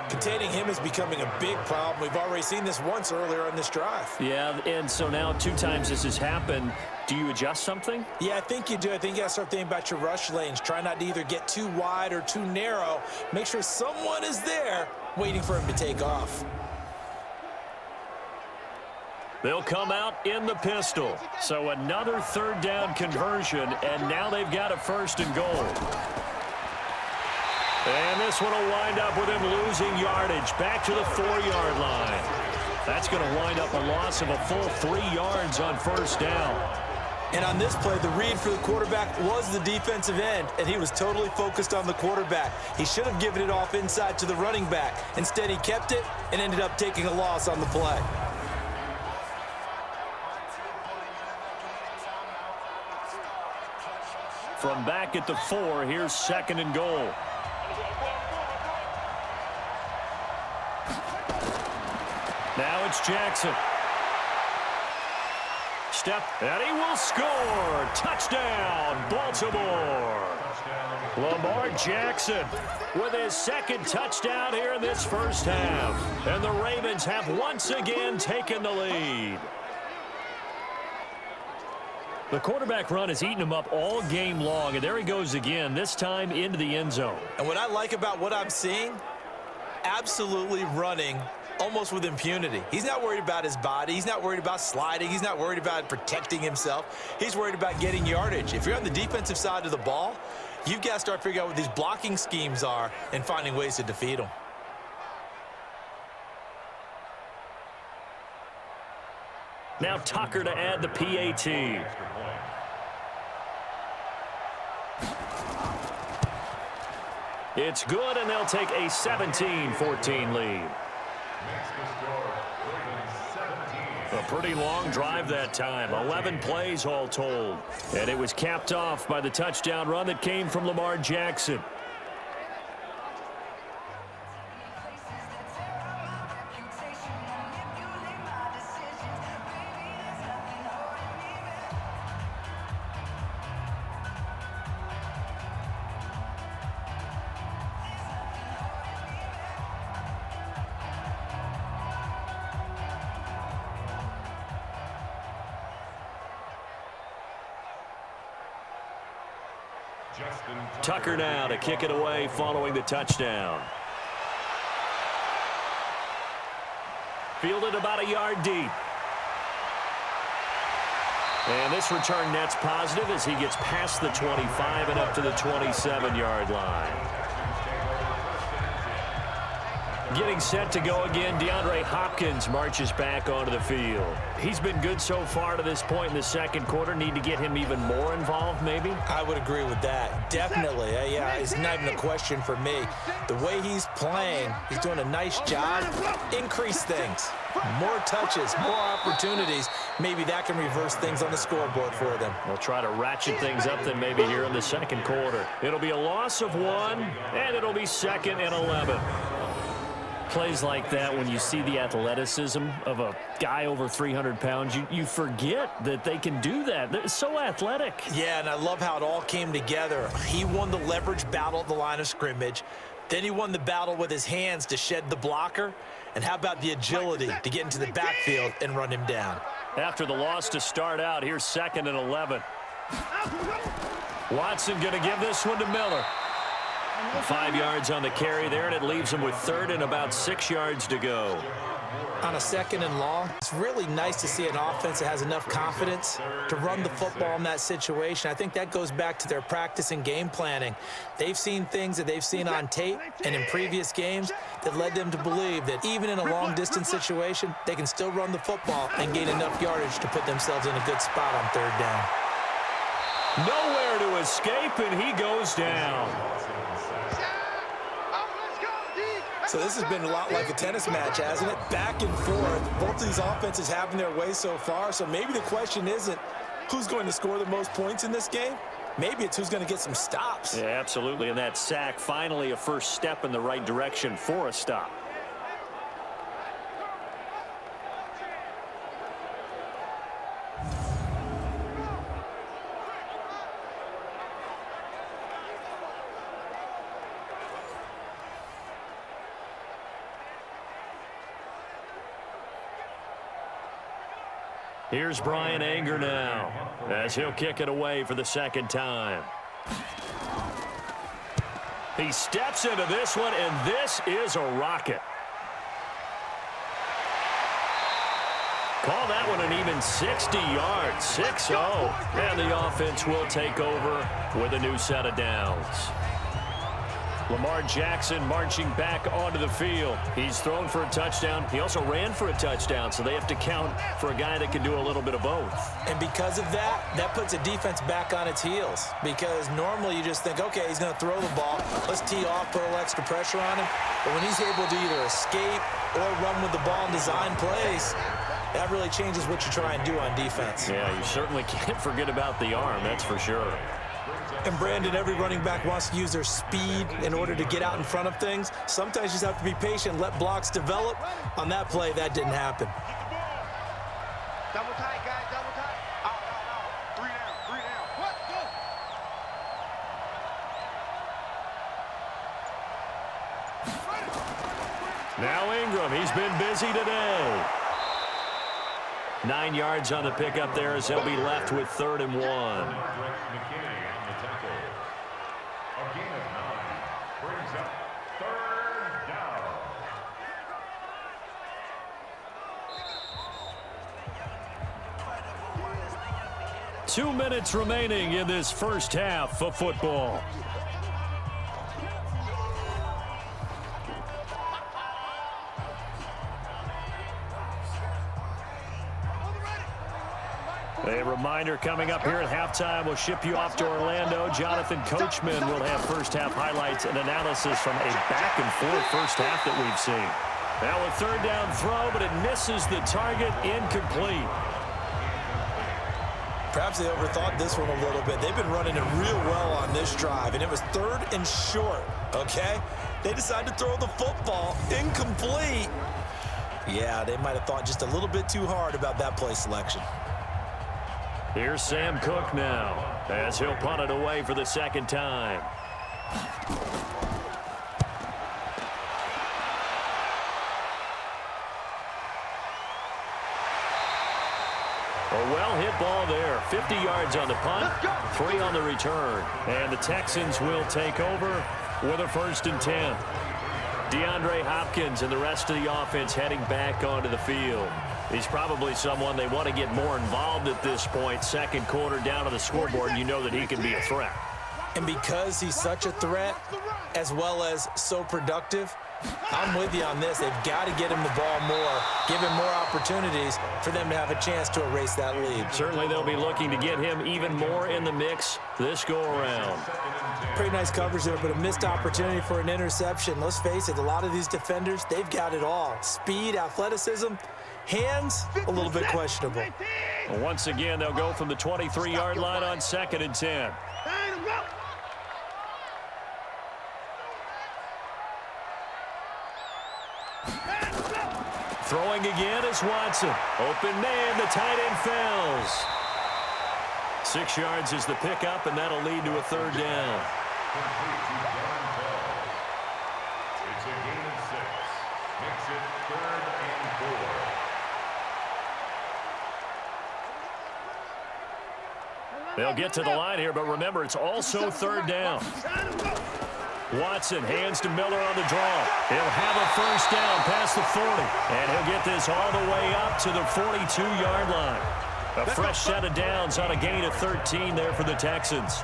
Containing him is becoming a big problem. We've already seen this once earlier on this drive. Yeah, and so now 2 times this has happened. Do you adjust something? Yeah, I think you do. I think you got to start thinking about your rush lanes. Try not to either get too wide or too narrow. Make sure someone is there waiting for him to take off. They'll come out in the pistol. So another 3rd down conversion, and now they've got a 1st and goal. And this one will wind up with him losing yardage back to the 4-yard line. That's going to wind up a loss of a full 3 yards on 1st down. And on this play, the read for the quarterback was the defensive end, and he was totally focused on the quarterback. He should have given it off inside to the running back. Instead, he kept it and ended up taking a loss on the play. From back at the 4, here's 2nd and goal. Now it's Jackson. Step, and he will score. Touchdown, Baltimore. Lamar Jackson with his 2nd touchdown here in this first half. And the Ravens have once again taken the lead. The quarterback run has eaten him up all game long, and there he goes again, this time into the end zone. And what I like about what I'm seeing, absolutely running almost with impunity. He's not worried about his body. He's not worried about sliding. He's not worried about protecting himself. He's worried about getting yardage. If you're on the defensive side of the ball, you've got to start figuring out what these blocking schemes are and finding ways to defeat them. Now Tucker to add the PAT. It's good, and they'll take a 17-14 lead. A pretty long drive that time, 11 plays all told. And it was capped off by the touchdown run that came from Lamar Jackson. Tucker now to kick it away following the touchdown. Fielded about a yard deep. And this return net's positive as he gets past the 25 and up to the 27-yard line. Getting set to go again, DeAndre Hopkins marches back onto the field. He's been good so far to this point in the second quarter. Need to get him even more involved, maybe? I would agree with that. Definitely. Yeah, it's not even a question for me. The way he's playing, he's doing a nice job. Increase things. More touches, more opportunities. Maybe that can reverse things on the scoreboard for them. They'll try to ratchet things up then maybe here in the second quarter. It'll be a loss of 1, and it'll be 2nd and 11. Plays like that, when you see the athleticism of a guy over 300 pounds, you forget that they can do that. They're so athletic. Yeah, and I love how it all came together. He won the leverage battle at the line of scrimmage. Then he won the battle with his hands to shed the blocker. And how about the agility to get into the backfield and run him down? After the loss to start out, here's 2nd and 11. Watson going to give this one to Miller. 5 yards on the carry there, and it leaves him with 3rd and about 6 yards to go. On a 2nd and long, it's really nice to see an offense that has enough confidence to run the football in that situation. I think that goes back to their practice and game planning. They've seen things that they've seen on tape and in previous games that led them to believe that even in a long-distance situation, they can still run the football and gain enough yardage to put themselves in a good spot on 3rd down. Nowhere to escape, and he goes down. So this has been a lot like a tennis match, hasn't it? Back and forth. Both of these offenses having their way so far. So maybe the question isn't who's going to score the most points in this game. Maybe it's who's going to get some stops. Yeah, absolutely. And that sack, finally a first step in the right direction for a stop. Here's Brian Anger now as he'll kick it away for the 2nd time. He steps into this one, and this is a rocket. Call that one an even 60 yards, 6-0. And the offense will take over with a new set of downs. Lamar Jackson marching back onto the field. He's thrown for a touchdown. He also ran for a touchdown, so they have to count for a guy that can do a little bit of both. And because of that, that puts a defense back on its heels. Because normally you just think, okay, he's going to throw the ball. Let's tee off, put a little extra pressure on him. But when he's able to either escape or run with the ball and design plays, that really changes what you try and do on defense. Yeah, you certainly can't forget about the arm, that's for sure. And Brandon, every running back wants to use their speed in order to get out in front of things. Sometimes you just have to be patient, let blocks develop. On that play, that didn't happen. Double tight, guys, double tight. Out. 3 down. What? Go. Now Ingram, he's been busy today. 9 yards on the pickup there as they'll be left with 3rd and 1. A gain of 9 brings up 3rd down. Two minutes remaining in this first half of football. A reminder coming up here at halftime. We'll ship you off to Orlando. Jonathan Coachman will have first half highlights and analysis from a back and forth first half that we've seen. Now a 3rd down throw, but it misses the target, incomplete. Perhaps they overthought this one a little bit. They've been running it real well on this drive, and it was 3rd and short, okay? They decided to throw the football incomplete. Yeah, they might have thought just a little bit too hard about that play selection. Here's Sam Cook now, as he'll punt it away for the 2nd time. A well-hit ball there. 50 yards on the punt, 3 on the return. And the Texans will take over with a 1st and 10. DeAndre Hopkins and the rest of the offense heading back onto the field. He's probably someone they want to get more involved at this point. 2nd quarter down on the scoreboard, and you know that he can be a threat. And because he's such a threat, as well as so productive, I'm with you on this. They've got to get him the ball more, give him more opportunities for them to have a chance to erase that lead. Certainly they'll be looking to get him even more in the mix this go-around. Pretty nice coverage there, but a missed opportunity for an interception. Let's face it, a lot of these defenders, they've got it all. Speed, athleticism, hands, a little bit questionable. Well, once again, they'll go from the 23-yard line on 2nd and 10. Throwing again is Watson. Open man, the tight end fails. 6 yards is the pickup, and that'll lead to a 3rd down. It's a gain of 6. Makes it 3rd and 4. They'll get to the line here, but remember, it's also 3rd down. Watson hands to Miller on the draw. He'll have a 1st down past the 40, and he'll get this all the way up to the 42-yard line. A fresh set of downs on a gain of 13 there for the Texans.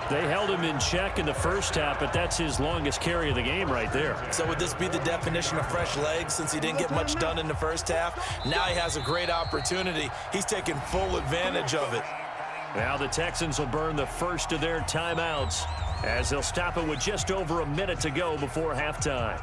They held him in check in the first half, but that's his longest carry of the game right there. So would this be the definition of fresh legs since he didn't get much done in the first half? Now he has a great opportunity. He's taking full advantage of it. Now the Texans will burn the first of their timeouts as they'll stop it with just over a minute to go before halftime.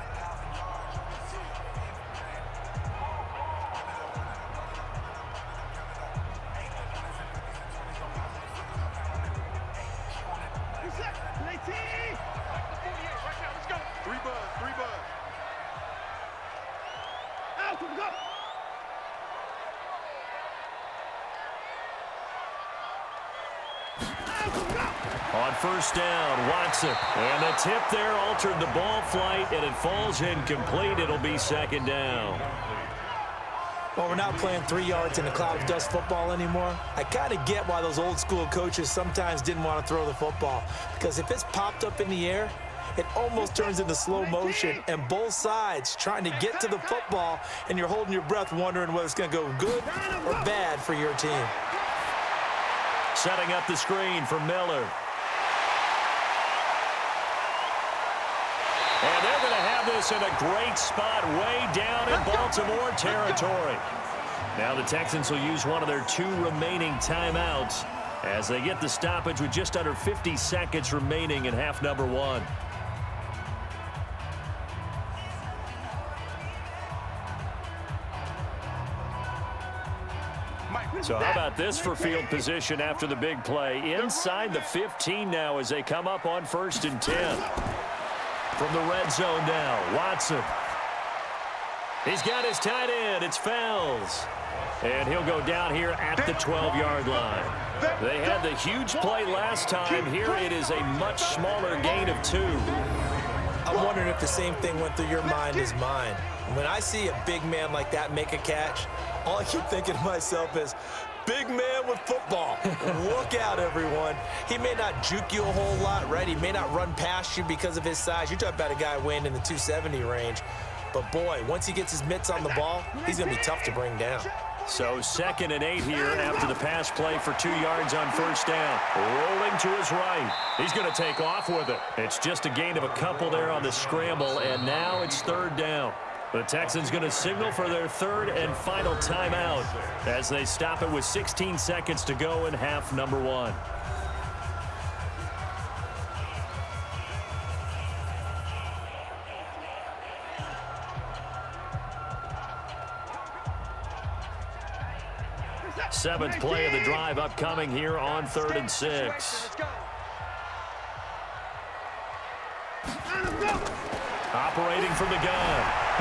On 1st down, Watson. And the tip there altered the ball flight, and it falls incomplete. It'll be 2nd down. Well, we're not playing 3 yards in a cloud of dust football anymore. I kind of get why those old school coaches sometimes didn't want to throw the football. Because if it's popped up in the air, it almost turns into slow motion, and both sides trying to get to the football, and you're holding your breath wondering whether it's going to go good or bad for your team. Setting up the screen for Miller. And they're going to have this in a great spot way down in Baltimore territory. Now the Texans will use one of their 2 remaining timeouts as they get the stoppage with just under 50 seconds remaining in half number 1. So how about this for field position after the big play? Inside the 15 now as they come up on 1st and 10. From the red zone now, Watson. He's got his tight end. It's Fells. And he'll go down here at the 12-yard line. They had the huge play last time. Here it is a much smaller gain of 2. I'm wondering if the same thing went through your mind as mine. When I see a big man like that make a catch, all I keep thinking to myself is, big man with football. Look out, everyone. He may not juke you a whole lot, right? He may not run past you because of his size. You're talking about a guy weighing in the 270 range. But, boy, once he gets his mitts on the ball, he's going to be tough to bring down. So 2nd and 8 here after the pass play for 2 yards on 1st down. Rolling to his right. He's going to take off with it. It's just a gain of a couple there on the scramble, and now it's 3rd down. The Texans going to signal for their 3rd and final timeout as they stop it with 16 seconds to go in half number 1. Seventh play of the drive upcoming here on 3rd and 6. Operating from the gun,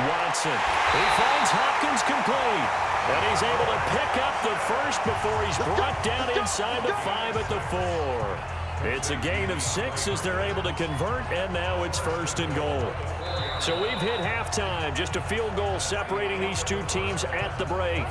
Watson. He finds Hopkins complete. And he's able to pick up the first before he's brought down inside the 5 at the 4. It's a gain of 6 as they're able to convert, and now it's 1st and goal. So we've hit halftime, just a field goal separating these two teams at the break.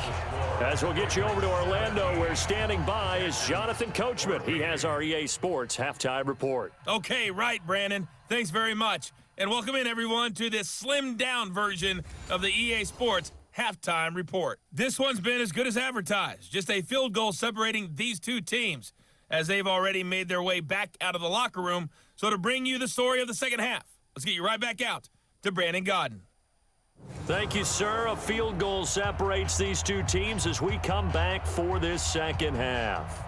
As we'll get you over to Orlando, where standing by is Jonathan Coachman. He has our EA Sports halftime report. Okay, right, Brandon. Thanks very much. And welcome in, everyone, to this slimmed-down version of the EA Sports halftime report. This one's been as good as advertised. Just a field goal separating these two teams, as they've already made their way back out of the locker room. So to bring you the story of the second half, let's get you right back out to Brandon Godden. Thank you, sir. A field goal separates these two teams as we come back for this second half.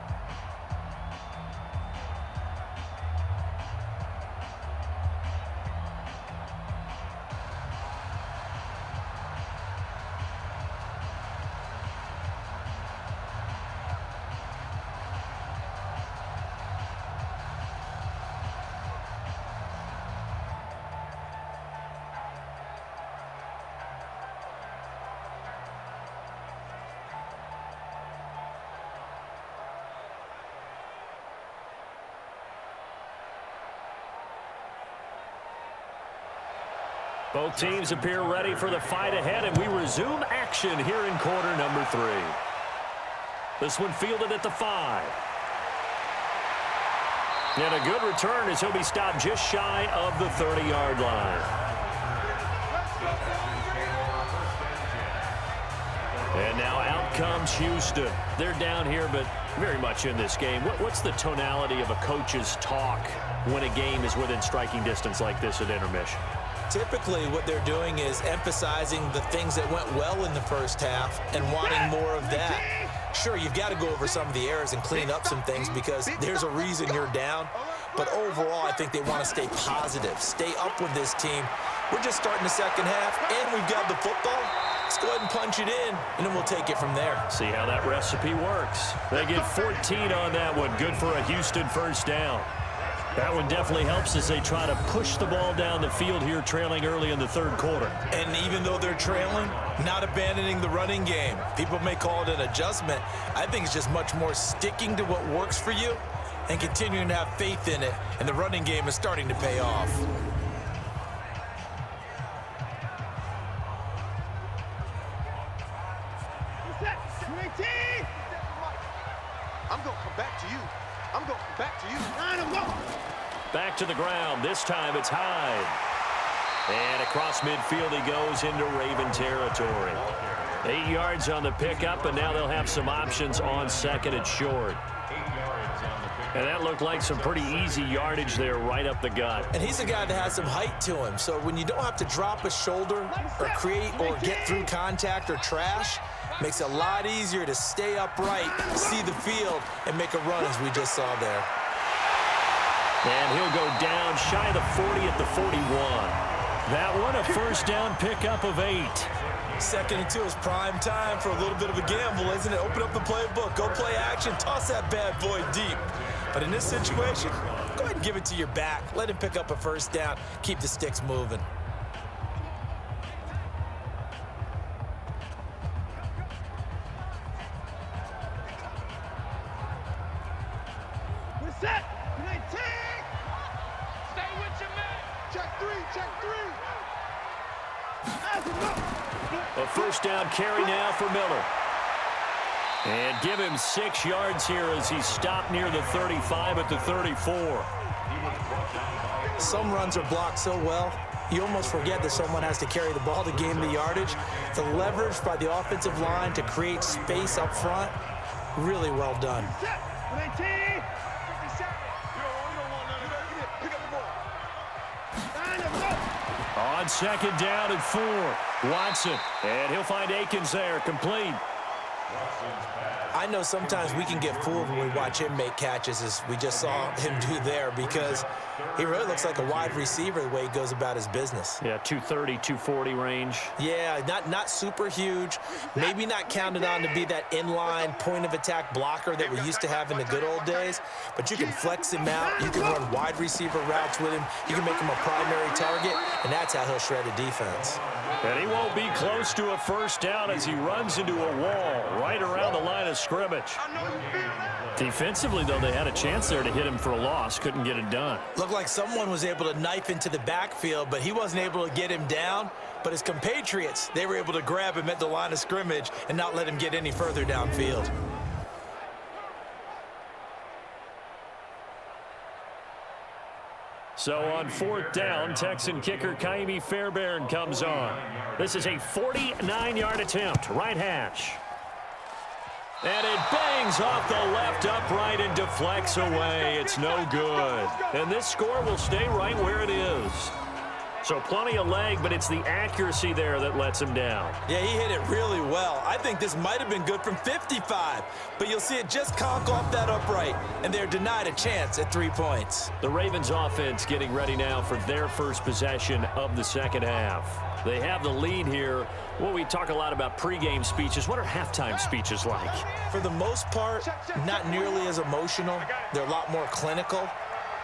Both teams appear ready for the fight ahead, and we resume action here in quarter number 3. This one fielded at the 5. And a good return as he'll be stopped just shy of the 30-yard line. And now out comes Houston. They're down here, but very much in this game. What's the tonality of a coach's talk when a game is within striking distance like this at intermission? Typically, what they're doing is emphasizing the things that went well in the first half and wanting more of that. Sure, you've got to go over some of the errors and clean up some things because there's a reason you're down. But overall, I think they want to stay positive, stay up with this team. We're just starting the second half, and we've got the football. Let's go ahead and punch it in, and then we'll take it from there. See how that recipe works. They get 14 on that one. Good for a Houston first down. That one definitely helps as they try to push the ball down the field here, trailing early in the third quarter. And even though they're trailing, not abandoning the running game. People may call it an adjustment. I think it's just much more sticking to what works for you and continuing to have faith in it. And the running game is starting to pay off. I'm going to come back to you. I'm going to come back to you. Back to the ground. This time it's Hyde. And across midfield he goes into Raven territory. 8 yards on the pickup, and now they'll have some options on second and short. And that looked like some pretty easy yardage there right up the gut. And he's a guy that has some height to him. So when you don't have to drop a shoulder or create or get through contact or trash, makes it a lot easier to stay upright, see the field, and make a run as we just saw there. And he'll go down shy of the 40 at the 41. That one a first down pickup of 8. 2nd and 2 is prime time for a little bit of a gamble, isn't it? Open up the playbook, go play action, toss that bad boy deep. But in this situation, go ahead and give it to your back. Let him pick up a first down. Keep the sticks moving. We're set. 19. Stay with your man. Check 3. Check 3. That's enough. A first down carry now for Miller. And give him 6 yards here as he stopped near the 35 at the 34. Some runs are blocked so well, you almost forget that someone has to carry the ball to gain the yardage. The leverage by the offensive line to create space up front, really well done. Set. 19. On 2nd down and 4. Watson. And he'll find Akins there, complete. I know sometimes we can get fooled when we watch him make catches, as we just saw him do there, because he really looks like a wide receiver the way he goes about his business. Yeah, 230, 240 range. Yeah, not super huge, maybe not counted on to be that inline point-of-attack blocker that we used to have in the good old days, but you can flex him out, you can run wide receiver routes with him, you can make him a primary target, and that's how he'll shred a defense. And he won't be close to a first down as he runs into a wall right around the line of scrimmage. Defensively, though, they had a chance there to hit him for a loss. Couldn't get it done. Looked like someone was able to knife into the backfield, but he wasn't able to get him down. But his compatriots, they were able to grab him at the line of scrimmage and not let him get any further downfield. So on 4th down, Texan kicker Kaimi Fairbairn comes on. This is a 49-yard attempt, right hash. And it bangs off the left upright and deflects away. It's no good. And this score will stay right where it is. So plenty of leg, but it's the accuracy there that lets him down. Yeah, he hit it really well. I think this might have been good from 55, but you'll see it just conk off that upright, and they're denied a chance at 3 points. The Ravens offense getting ready now for their first possession of the second half. They have the lead here. Well, we talk a lot about pregame speeches. What are halftime speeches like? For the most part, not nearly as emotional. They're a lot more clinical.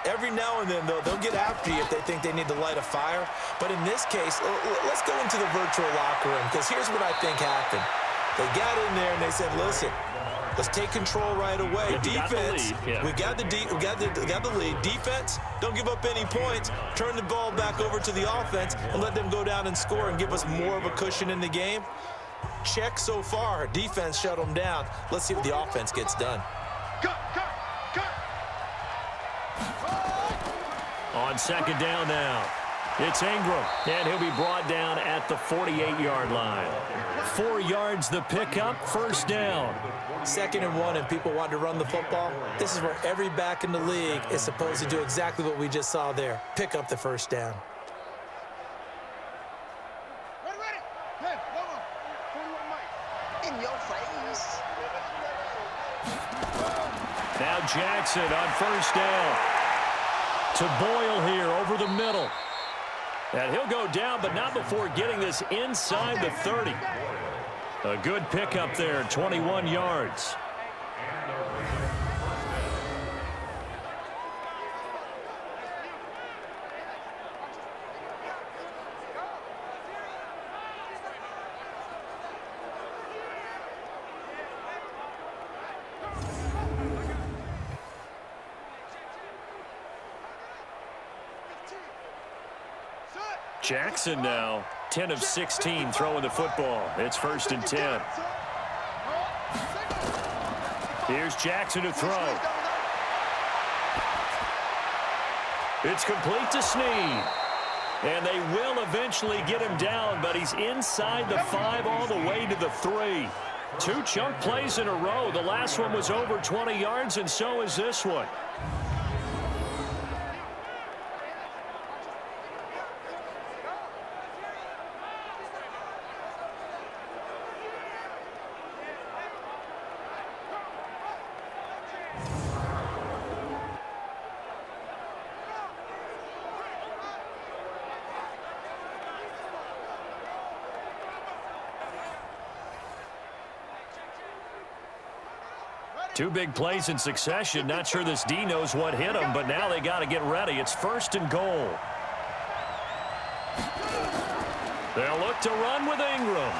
Every now and then, though, they'll get after you if they think they need to light a fire. But in this case, let's go into the virtual locker room, because here's what I think happened. They got in there and they said, listen, let's take control right away. Defense, we got the lead. Defense, don't give up any points. Turn the ball back over to the offense and let them go down and score and give us more of a cushion in the game. Check so far. Defense shut them down. Let's see what the offense gets done. Cut. On 2nd down now, it's Ingram, and he'll be brought down at the 48-yard line. 4 yards the pickup, first down. 2nd and 1, and people want to run the football. This is where every back in the league is supposed to do exactly what we just saw there. Pick up the first down. Ready. Hey, one more. 41 Mike. In your face. Now Jackson on first down. To Boyle here over the middle. And he'll go down, but not before getting this inside the 30. A good pickup there, 21 yards. Jackson now, 10 of 16 throwing the football. It's 1st and 10. Here's Jackson to throw. It's complete to Snead. And they will eventually get him down, but he's inside the 5 all the way to the 3. 2 chunk plays in a row. The last one was over 20 yards, and so is this one. Two big plays in succession. Not sure this D knows what hit him, but now they got to get ready. It's 1st and goal. They'll look to run with Ingram.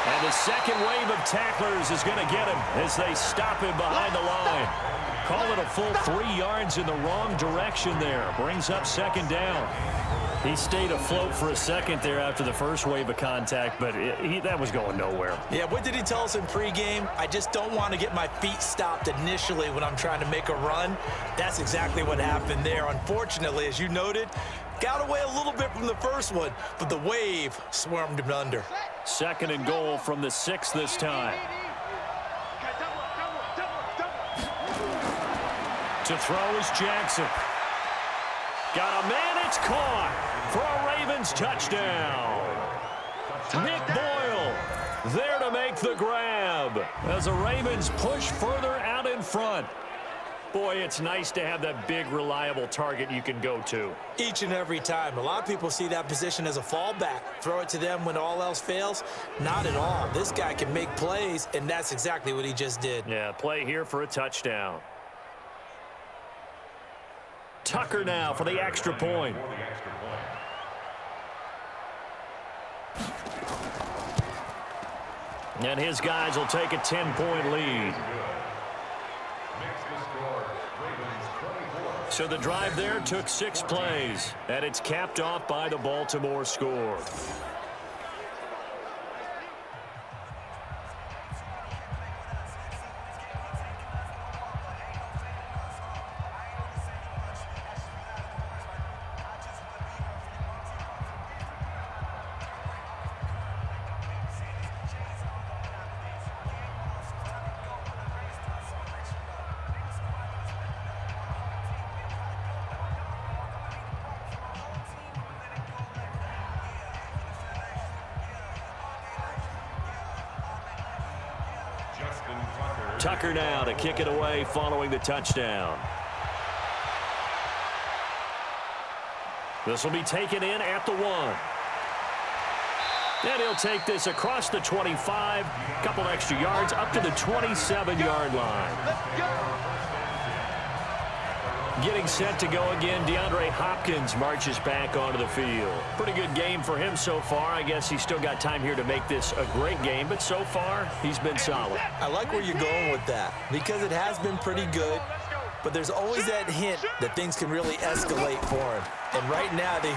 And the second wave of tacklers is going to get him as they stop him behind the line. Call it a full 3 yards in the wrong direction there. Brings up 2nd down. He stayed afloat for a second there after the first wave of contact, but that was going nowhere. Yeah, what did he tell us in pregame? I just don't want to get my feet stopped initially when I'm trying to make a run. That's exactly what happened there. Unfortunately, as you noted, got away a little bit from the first one, but the wave swarmed him under. 2nd and goal from the 6 this time. To throw is Jackson. Got a man, it's caught for a Ravens touchdown. Nick Boyle there to make the grab as the Ravens push further out in front. Boy, it's nice to have that big, reliable target you can go to. Each and every time. A lot of people see that position as a fallback. Throw it to them when all else fails. Not at all. This guy can make plays, and that's exactly what he just did. Yeah, play here for a touchdown. Tucker now for the extra point. And his guys will take a 10-point lead. So the drive there took 6 plays, and it's capped off by the Baltimore score. Tucker now to kick it away following the touchdown. This will be taken in at the 1. And he'll take this across the 25, couple extra yards up to the 27-yard line. Getting set to go again, DeAndre Hopkins marches back onto the field. Pretty good game for him so far. I guess he's still got time here to make this a great game, but so far, he's been solid. I like where you're going with that because it has been pretty good, but there's always that hint that things can really escalate for him. And right now, they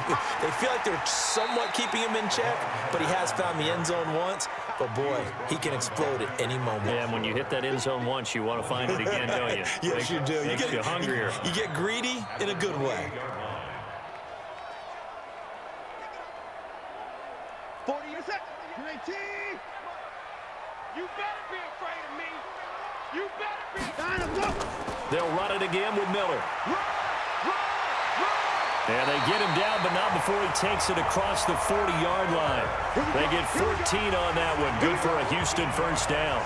feel like they're somewhat keeping him in check, but he has found the end zone once. But, boy, he can explode at any moment. Yeah, and when you hit that end zone once, you want to find it again, don't you? Yes, you do. Makes you hungrier. You get greedy in a good way. 40 seconds. UAT. You better be afraid of me. You better be. They'll run it again with Miller. And they get him down, but not before he takes it across the 40-yard line. They get 14 on that one. Good for a Houston first down.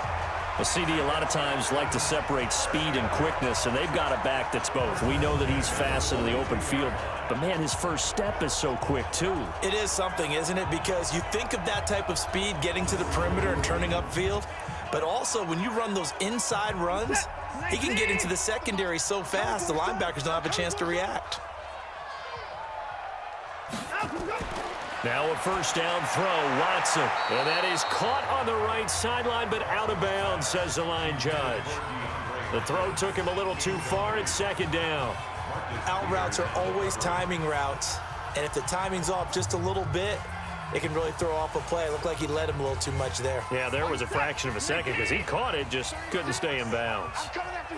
A CD a lot of times like to separate speed and quickness, and they've got a back that's both. We know that he's fast in the open field, but, man, his first step is so quick, too. It is something, isn't it? Because you think of that type of speed getting to the perimeter and turning upfield, but also when you run those inside runs, he can get into the secondary so fast the linebackers don't have a chance to react. Now a first down throw, Watson. And that is caught on the right sideline, but out of bounds, says the line judge. The throw took him a little too far. It's 2nd down. Out routes are always timing routes. And if the timing's off just a little bit, it can really throw off a play. It looked like he led him a little too much there. Yeah, there was a fraction of a second because he caught it, just couldn't stay in bounds.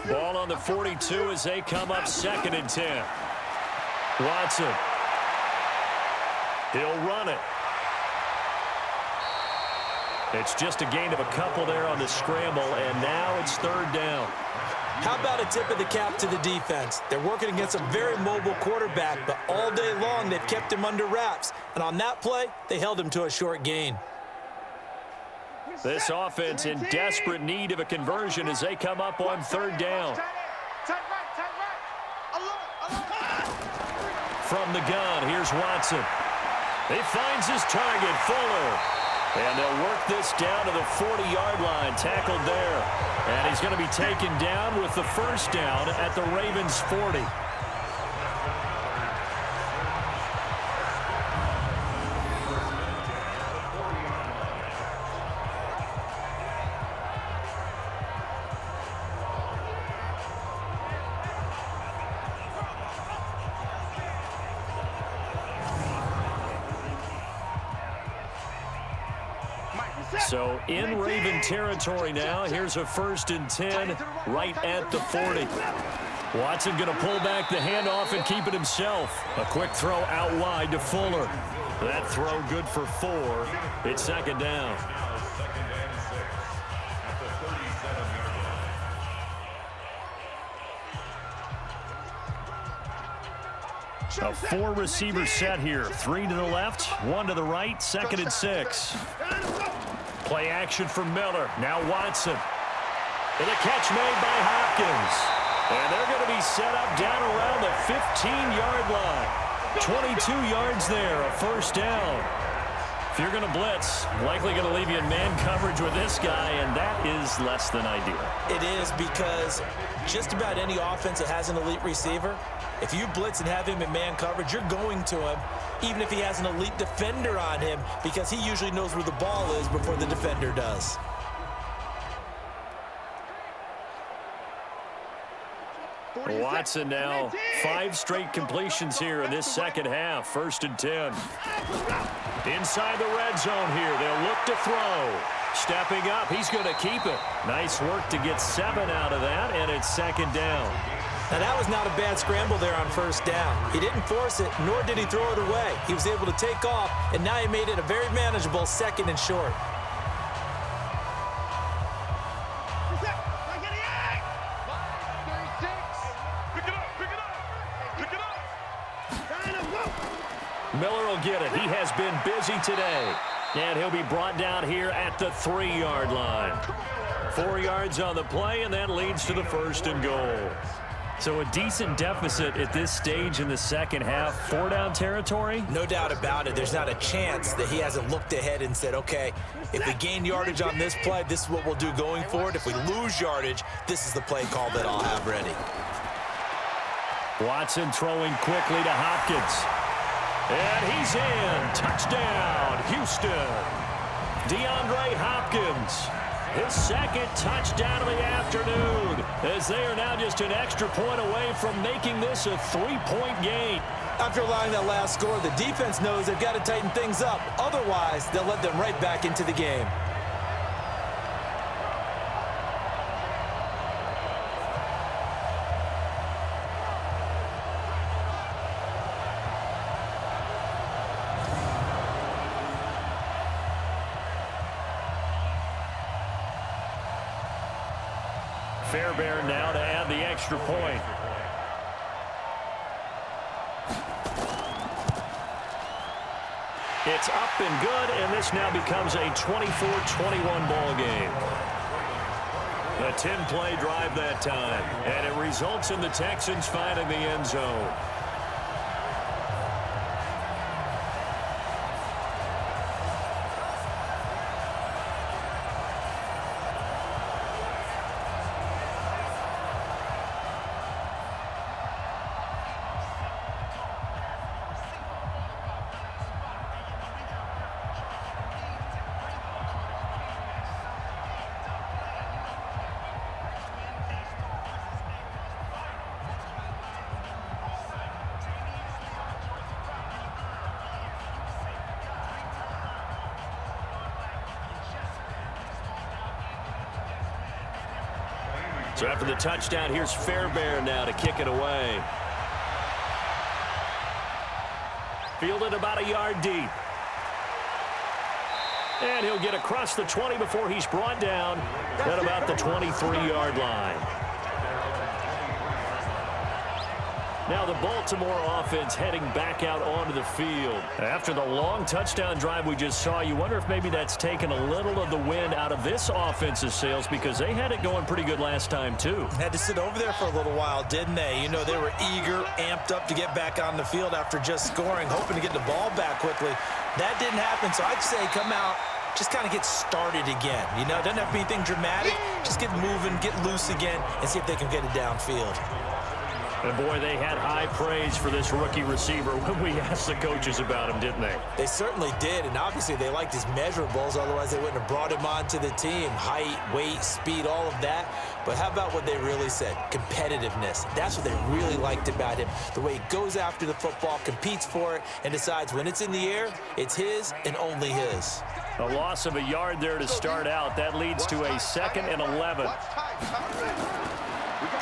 Ball on the 42 as they come up 2nd and 10. Watson. He'll run it. It's just a gain of a couple there on the scramble, and now it's 3rd down. How about a tip of the cap to the defense? They're working against a very mobile quarterback, but all day long they've kept him under wraps. And on that play, they held him to a short gain. This offense in desperate need of a conversion as they come up on 3rd down. From the gun, here's Watson. He finds his target, Fuller. And they'll work this down to the 40-yard line, tackled there. And he's going to be taken down with the first down at the Ravens' 40. So in Raven territory now. Here's a 1st and 10 right at the 40. Watson going to pull back the handoff and keep it himself. A quick throw out wide to Fuller. That throw good for 4. It's 2nd down. A 4-receiver set here. 3 to the left, 1 to the right, 2nd and 6. Play action for Miller. Now Watson. And a catch made by Hopkins. And they're going to be set up down around the 15-yard line. 22 yards there, a 1st down. If you're going to blitz, likely going to leave you in man coverage with this guy, and that is less than ideal. It is, because just about any offense that has an elite receiver, if you blitz and have him in man coverage, you're going to him, even if he has an elite defender on him, because he usually knows where the ball is before the defender does. Watson now, 5 straight completions here in this second half. 1st and 10. Inside the red zone here. They'll look to throw. Stepping up, he's going to keep it. Nice work to get 7 out of that, and it's 2nd down. Now, that was not a bad scramble there on 1st down. He didn't force it, nor did he throw it away. He was able to take off, and now he made it a very manageable 2nd and short. Miller will get it. He has been busy today. And he'll be brought down here at the 3-yard line. 4 yards on the play, and that leads to the 1st and goal. So a decent deficit at this stage in the second half. 4-down territory? No doubt about it. There's not a chance that he hasn't looked ahead and said, okay, if we gain yardage on this play, this is what we'll do going forward. If we lose yardage, this is the play call that I'll have ready. Watson throwing quickly to Hopkins. And he's in. Touchdown, Houston. DeAndre Hopkins. His 2nd touchdown of the afternoon, as they are now just an extra point away from making this a 3-point game. After allowing that last score, the defense knows they've got to tighten things up. Otherwise, they'll let them right back into the game. Fairbairn now to add the extra point. It's up and good, and this now becomes a 24-21 ball game. A 10-play drive that time, and it results in the Texans finding the end zone. So after the touchdown, here's Fairbairn now to kick it away. Fielded about a yard deep. And he'll get across the 20 before he's brought down at about the 23-yard line. Now the Baltimore offense heading back out onto the field. After the long touchdown drive we just saw, you wonder if maybe that's taken a little of the wind out of this offense's sails, because they had it going pretty good last time too. Had to sit over there for a little while, didn't they? You know, they were eager, amped up to get back on the field after just scoring, hoping to get the ball back quickly. That didn't happen, so I'd say come out just kind of get started again. You know, it doesn't have to be anything dramatic. Just get moving, get loose again, and see if they can get it downfield. And, boy, they had high praise for this rookie receiver when we asked the coaches about him, didn't they? They certainly did, and obviously they liked his measurables. Otherwise, they wouldn't have brought him onto the team. Height, weight, speed, all of that. But how about what they really said? Competitiveness. That's what they really liked about him. The way he goes after the football, competes for it, and decides when it's in the air, it's his and only his. A loss of a yard there to start out. That leads to a 2nd and 11.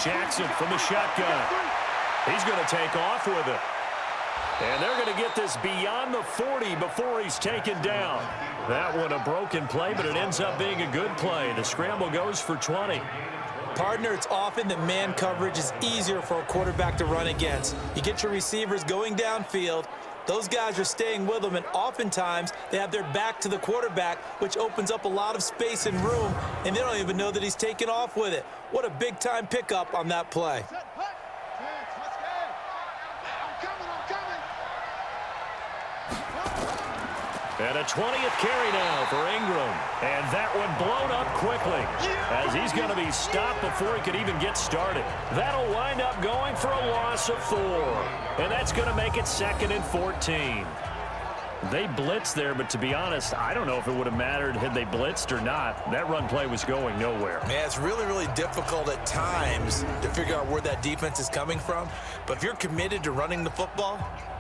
Jackson from the shotgun. He's going to take off with it. And they're going to get this beyond the 40 before he's taken down. That one a broken play, but it ends up being a good play. The scramble goes for 20. Partner, it's often that man coverage is easier for a quarterback to run against. You get your receivers going downfield. Those guys are staying with them, and oftentimes they have their back to the quarterback, which opens up a lot of space and room, and they don't even know that he's taken off with it. What a big-time pickup on that play. And a 20th carry now for Ingram. And that one blown up quickly as he's going to be stopped before he could even get started. That'll wind up going for a loss of 4. And that's going to make it 2nd and 14. They blitzed there, but to be honest, I don't know if it would have mattered had they blitzed or not. That run play was going nowhere. Man, it's really, really difficult at times to figure out where that defense is coming from. But if you're committed to running the football,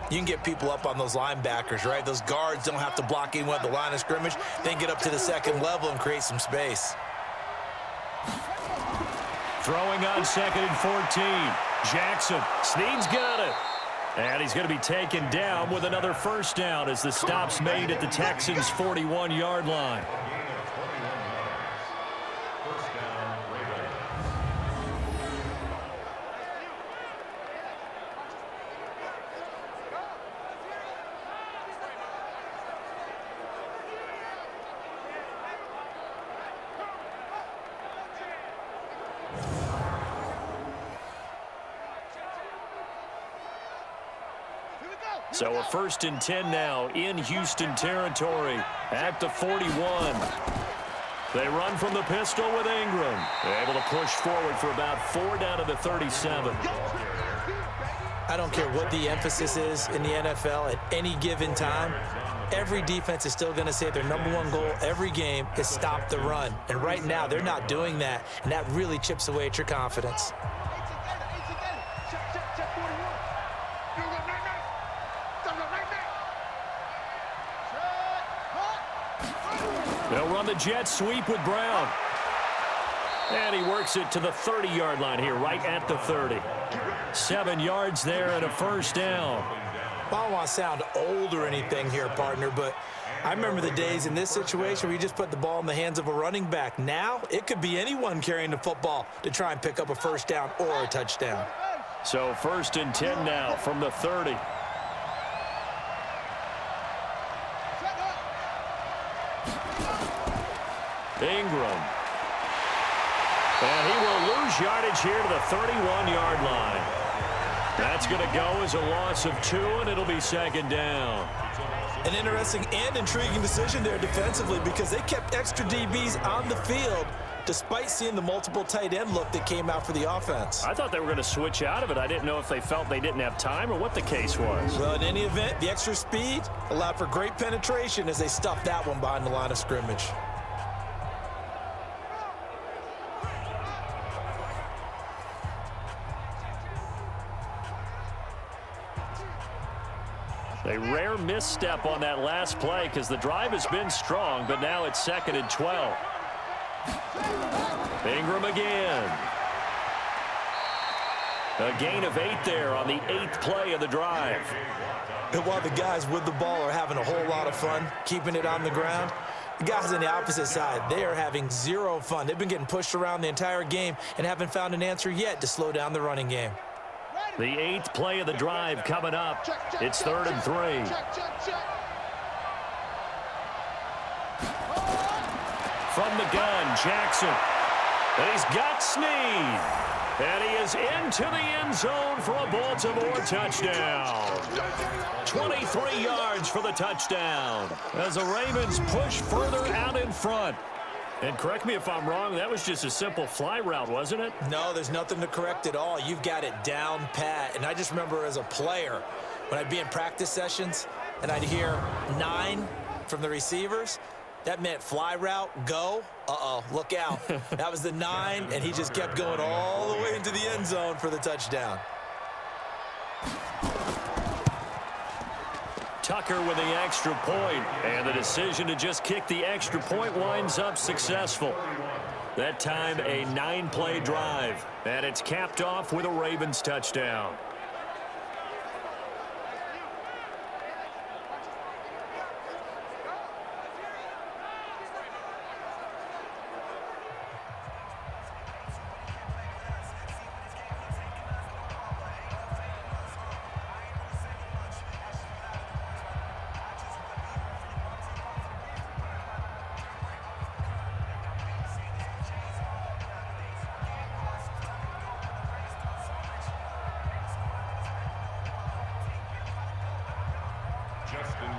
you can get people up on those linebackers, right? Those guards don't have to block anyone at the line of scrimmage. They can get up to the second level and create some space. Throwing on 2nd and 14. Jackson. Snead's got it. And he's going to be taken down with another first down as the stop's made at the Texans' 41-yard line. So a 1st and 10 now in Houston territory at the 41. They run from the pistol with Ingram. They're able to push forward for about 4 down to the 37. I don't care what the emphasis is in the NFL at any given time. Every defense is still going to say their #1 goal every game is stop the run. And right now, they're not doing that, and that really chips away at your confidence. They'll run the jet sweep with Brown. And he works it to the 30-yard line here, right at the 30. 7 yards there and a first down. I don't want to sound old or anything here, partner, but I remember the days in this situation where you just put the ball in the hands of a running back. Now, it could be anyone carrying the football to try and pick up a first down or a touchdown. So 1st and 10 now from the 30. Ingram. And he will lose yardage here to the 31-yard line. That's going to go as a loss of 2, and it'll be 2nd down. An interesting and intriguing decision there defensively because they kept extra DBs on the field despite seeing the multiple tight end look that came out for the offense. I thought they were going to switch out of it. I didn't know if they felt they didn't have time or what the case was. Well, in any event, the extra speed allowed for great penetration as they stuffed that one behind the line of scrimmage. A rare misstep on that last play because the drive has been strong, but now it's 2nd and 12. Ingram again. A gain of 8 there on the 8th play of the drive. And while the guys with the ball are having a whole lot of fun keeping it on the ground, the guys on the opposite side, they are having zero fun. They've been getting pushed around the entire game and haven't found an answer yet to slow down the running game. The 8th play of the drive coming up. It's 3rd and 3. From the gun, Jackson. And he's got Snead. And he is into the end zone for a Baltimore touchdown. 23 yards for the touchdown as the Ravens push further out in front. And correct me if I'm wrong, that was just a simple fly route, wasn't it? No, there's nothing to correct at all. You've got it down pat. And I just remember as a player, when I'd be in practice sessions and I'd hear 9 from the receivers, that meant fly route, go. Uh-oh, look out. That was the 9, and he just kept going all the way into the end zone for the touchdown. Tucker with the extra point, and the decision to just kick the extra point winds up successful. That time, a 9-play drive, and it's capped off with a Ravens touchdown.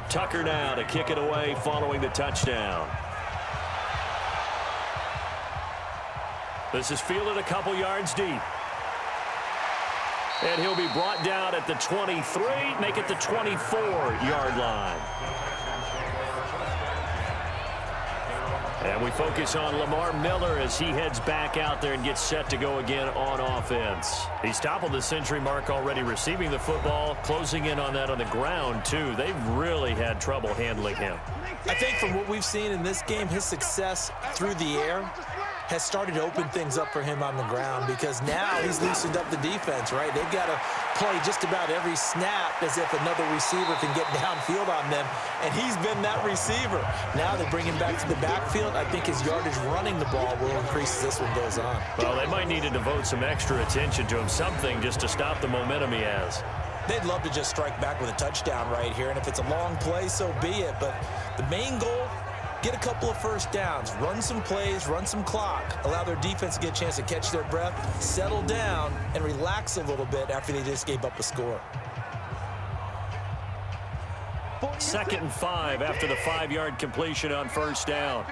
Tucker now to kick it away following the touchdown. This is fielded a couple yards deep. And he'll be brought down at the 23, make it the 24-yard line. And we focus on Lamar Miller as he heads back out there and gets set to go again on offense. He's toppled the century mark already receiving the football, closing in on that on the ground, too. They've really had trouble handling him. I think from what we've seen in this game, his success through the air has started to open things up for him on the ground because now he's loosened up the defense, right? They've got to play just about every snap as if another receiver can get downfield on them, and he's been that receiver. Now they bring him back to the backfield. I think his yardage running the ball will increase as this one goes on. Well, they might need to devote some extra attention to him, something just to stop the momentum he has. They'd love to just strike back with a touchdown right here, and if it's a long play, so be it. But the main goal, get a couple of first downs, run some plays, run some clock, allow their defense to get a chance to catch their breath, settle down, and relax a little bit after they just gave up a score. 2nd and 5 after the 5-yard completion on first down.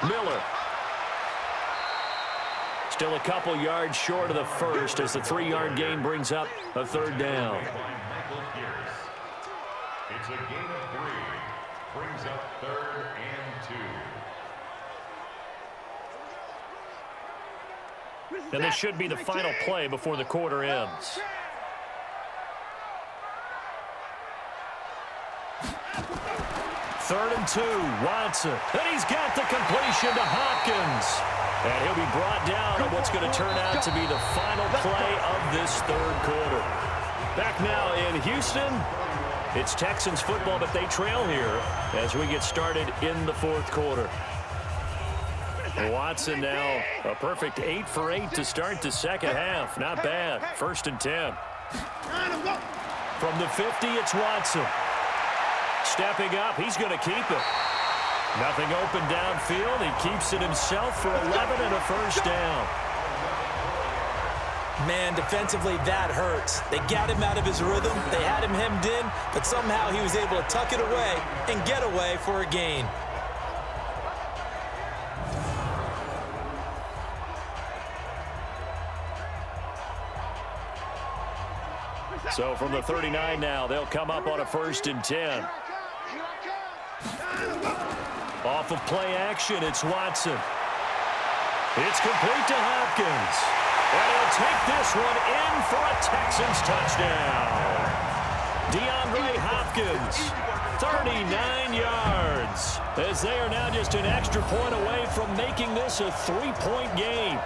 Miller. Still a couple yards short of the first as the 3-yard gain brings up a 3rd down. It's a gain of 3. Brings up 3rd and 2. And this should be the final play before the quarter ends. Third and 2, Watson. And he's got the completion to Hopkins. And he'll be brought down on what's going to turn out to be the final play of this 3rd quarter. Back now in Houston. It's Texans football, but they trail here as we get started in the 4th quarter. Watson now a perfect 8 for 8 to start the 2nd half. Not bad. 1st and 10. From the 50, it's Watson. Stepping up, he's going to keep it. Nothing open downfield. He keeps it himself for 11 and a 1st down. Man, defensively, that hurts. They got him out of his rhythm. They had him hemmed in, but somehow he was able to tuck it away and get away for a gain. So from the 39 now, they'll come up on a 1st and 10. Off of play action, it's Watson. It's complete to Hopkins. And he'll take this one in for a Texans touchdown. DeAndre Hopkins, 39 yards, as they are now just an extra point away from making this a 3-point game.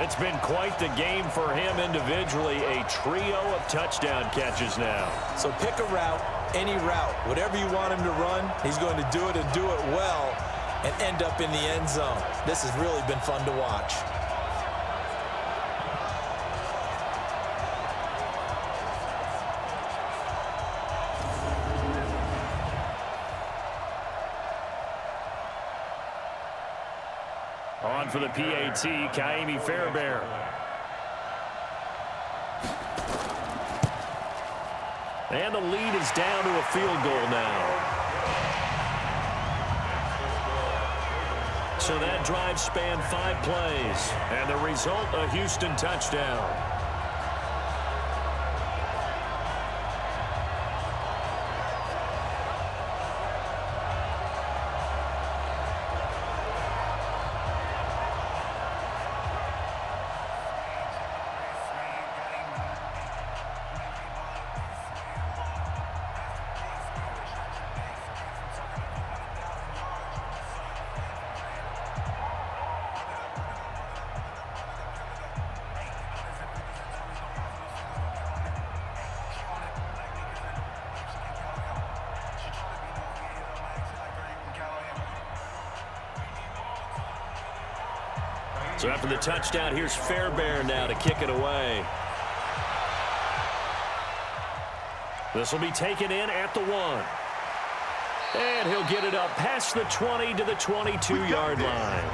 It's been quite the game for him individually, a trio of touchdown catches now. So pick a route, any route, whatever you want him to run, he's going to do it and do it well and end up in the end zone. This has really been fun to watch. On for the PAT, Kaimi Fairbairn. And the lead is down to a field goal now. So that drive spanned 5 plays. And the result, a Houston touchdown. So after the touchdown, here's Fairbairn now to kick it away. This will be taken in at the 1. And he'll get it up past the 20 to the 22-yard line.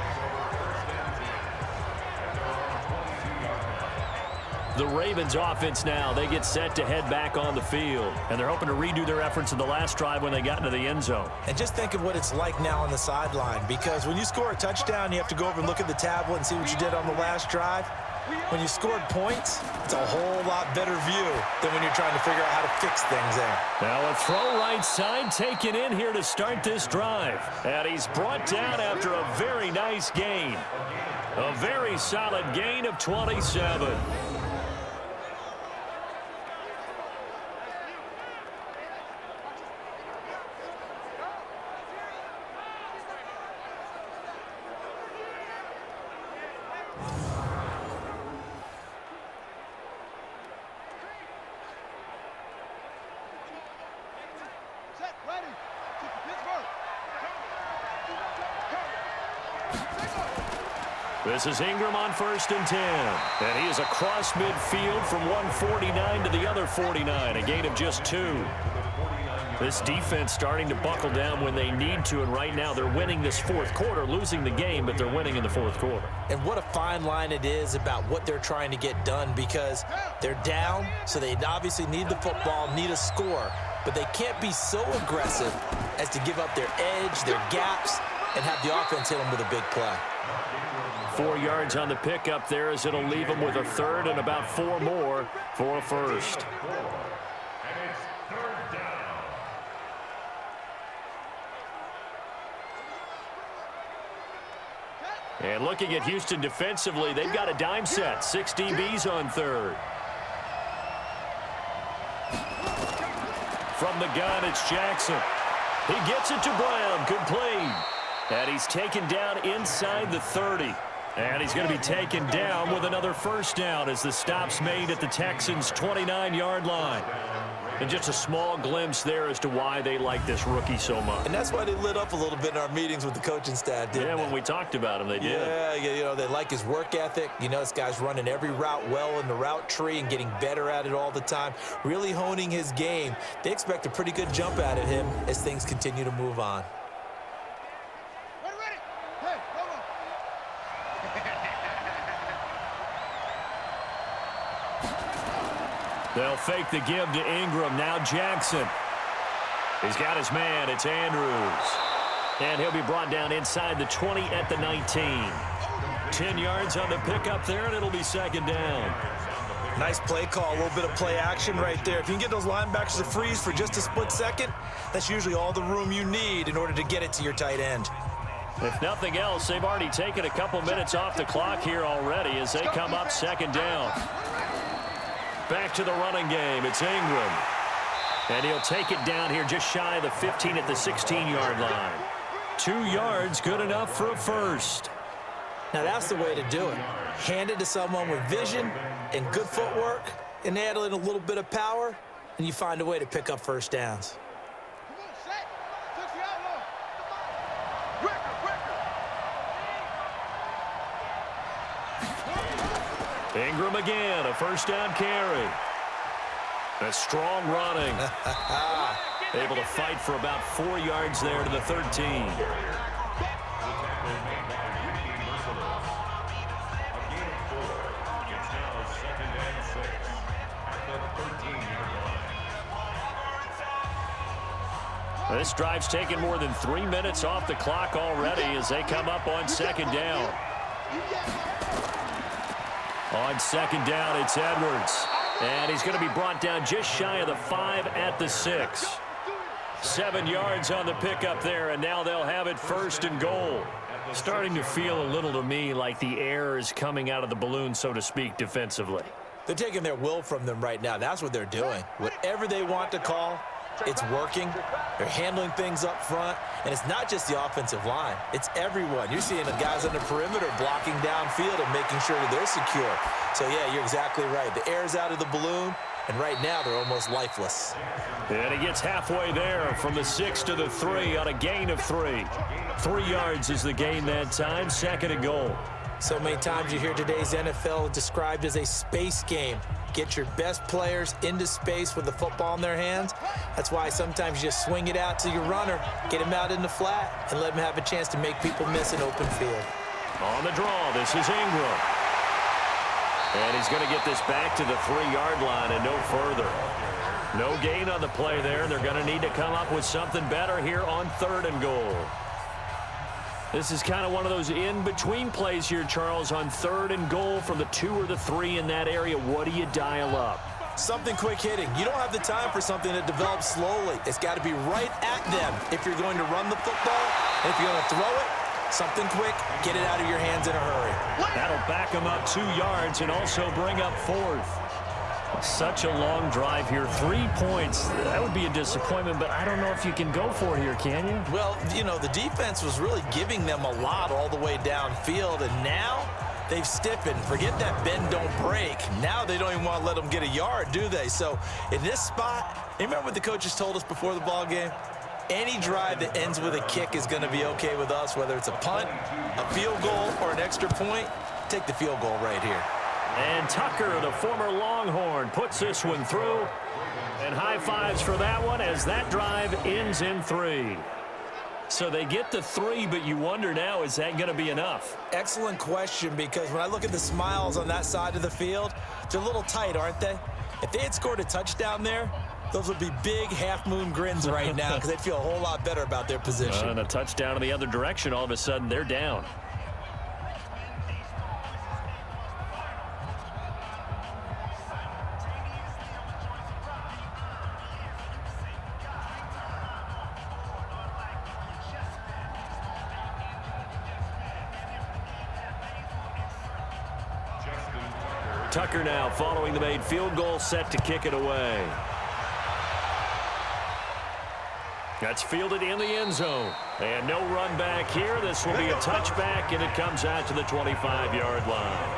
The Ravens offense now, they get set to head back on the field. And they're hoping to redo their efforts in the last drive when they got into the end zone. And just think of what it's like now on the sideline, because when you score a touchdown, you have to go over and look at the tablet and see what you did on the last drive. When you scored points, it's a whole lot better view than when you're trying to figure out how to fix things there. Now a throw right side taken in here to start this drive. And he's brought down after a very nice gain. A very solid gain of 27. This is Ingram on 1st and 10. And he is across midfield from one 49 to the other 49. A gain of just 2. This defense starting to buckle down when they need to. And right now they're winning this 4th quarter, losing the game, but they're winning in the 4th quarter. And what a fine line it is about what they're trying to get done, because they're down, so they obviously need the football, need a score. But they can't be so aggressive as to give up their edge, their gaps, and have the offense hit them with a big play. 4 yards on the pickup there, as it'll leave them with a 3rd and about 4 more for a 1st. And it's 3rd down. And looking at Houston defensively, they've got a dime set. 6 DBs on 3rd. From the gun, it's Jackson. He gets it to Brown, complete. And he's taken down inside the 30. And he's going to be taken down with another 1st down as the stop's made at the Texans' 29-yard line. And just a small glimpse there as to why they like this rookie so much. And that's why they lit up a little bit in our meetings with the coaching staff, didn't they? Yeah, when we talked about him, they did. Yeah, you know, they like his work ethic. You know, this guy's running every route well in the route tree and getting better at it all the time, really honing his game. They expect a pretty good jump out of him as things continue to move on. They'll fake the give to Ingram. Now Jackson. He's got his man. It's Andrews. And he'll be brought down inside the 20 at the 19. 10 yards on the pickup there, and it'll be 2nd down. Nice play call, a little bit of play action right there. If you can get those linebackers to freeze for just a split second, that's usually all the room you need in order to get it to your tight end. If nothing else, they've already taken a couple minutes off the clock here already as they come up 2nd down. Back to the running game. It's Ingram. And he'll take it down here just shy of the 15 at the 16-yard line. 2 yards, good enough for a 1st. Now that's the way to do it. Hand it to someone with vision and good footwork and add in a little bit of power, and you find a way to pick up 1st downs. Ingram again, a 1st down carry. A strong running. Able to fight for about 4 yards there to the 13. This drive's taken more than 3 minutes off the clock already as they come up on second down. On second down, it's Edwards. And he's going to be brought down just shy of the 5 at the 6. 7 yards on the pickup there, and now they'll have it 1st and goal. Starting to feel a little to me like the air is coming out of the balloon, so to speak, defensively. They're taking their will from them right now. That's what they're doing. Whatever they want to call, it's working. They're handling things up front. And it's not just the offensive line. It's everyone. You're seeing the guys on the perimeter blocking downfield and making sure that they're secure. So, yeah, you're exactly right. The air's out of the balloon, and right now they're almost lifeless. And he gets halfway there from the 6 to the 3 on a gain of 3. 3 yards is the gain that time, 2nd and goal. So many times you hear today's NFL described as a space game. Get your best players into space with the football in their hands. That's why sometimes you just swing it out to your runner, get him out in the flat, and let him have a chance to make people miss an open field. On the draw, this is Ingram. And he's going to get this back to the 3-yard line and no further. No gain on the play there. They're going to need to come up with something better here on 3rd and goal. This is kind of one of those in-between plays here, Charles, on 3rd and goal from the 2 or the 3 in that area. What do you dial up? Something quick hitting. You don't have the time for something that develops slowly. It's got to be right at them if you're going to run the football. And if you're going to throw it, something quick, get it out of your hands in a hurry. That'll back them up 2 yards and also bring up 4th. Such a long drive here. 3 points. That would be a disappointment, but I don't know if you can go for it here, can you? Well, you know, the defense was really giving them a lot all the way downfield, and now they've stiffened. Forget that bend, don't break. Now they don't even want to let them get a yard, do they? So in this spot, remember what the coaches told us before the ball game? Any drive that ends with a kick is going to be okay with us, whether it's a punt, a field goal, or an extra point. Take the field goal right here. And Tucker, the former Longhorn, puts this one through. And high fives for that one as that drive ends in 3. So they get the 3, but you wonder now, is that going to be enough? Excellent question, because when I look at the smiles on that side of the field, they're a little tight, aren't they? If they had scored a touchdown there, those would be big half-moon grins right now because they'd feel a whole lot better about their position. And a touchdown in the other direction, all of a sudden they're down. Tucker now following the made field goal, set to kick it away. That's fielded in the end zone. And no run back here. This will be a touchback, and it comes out to the 25-yard line.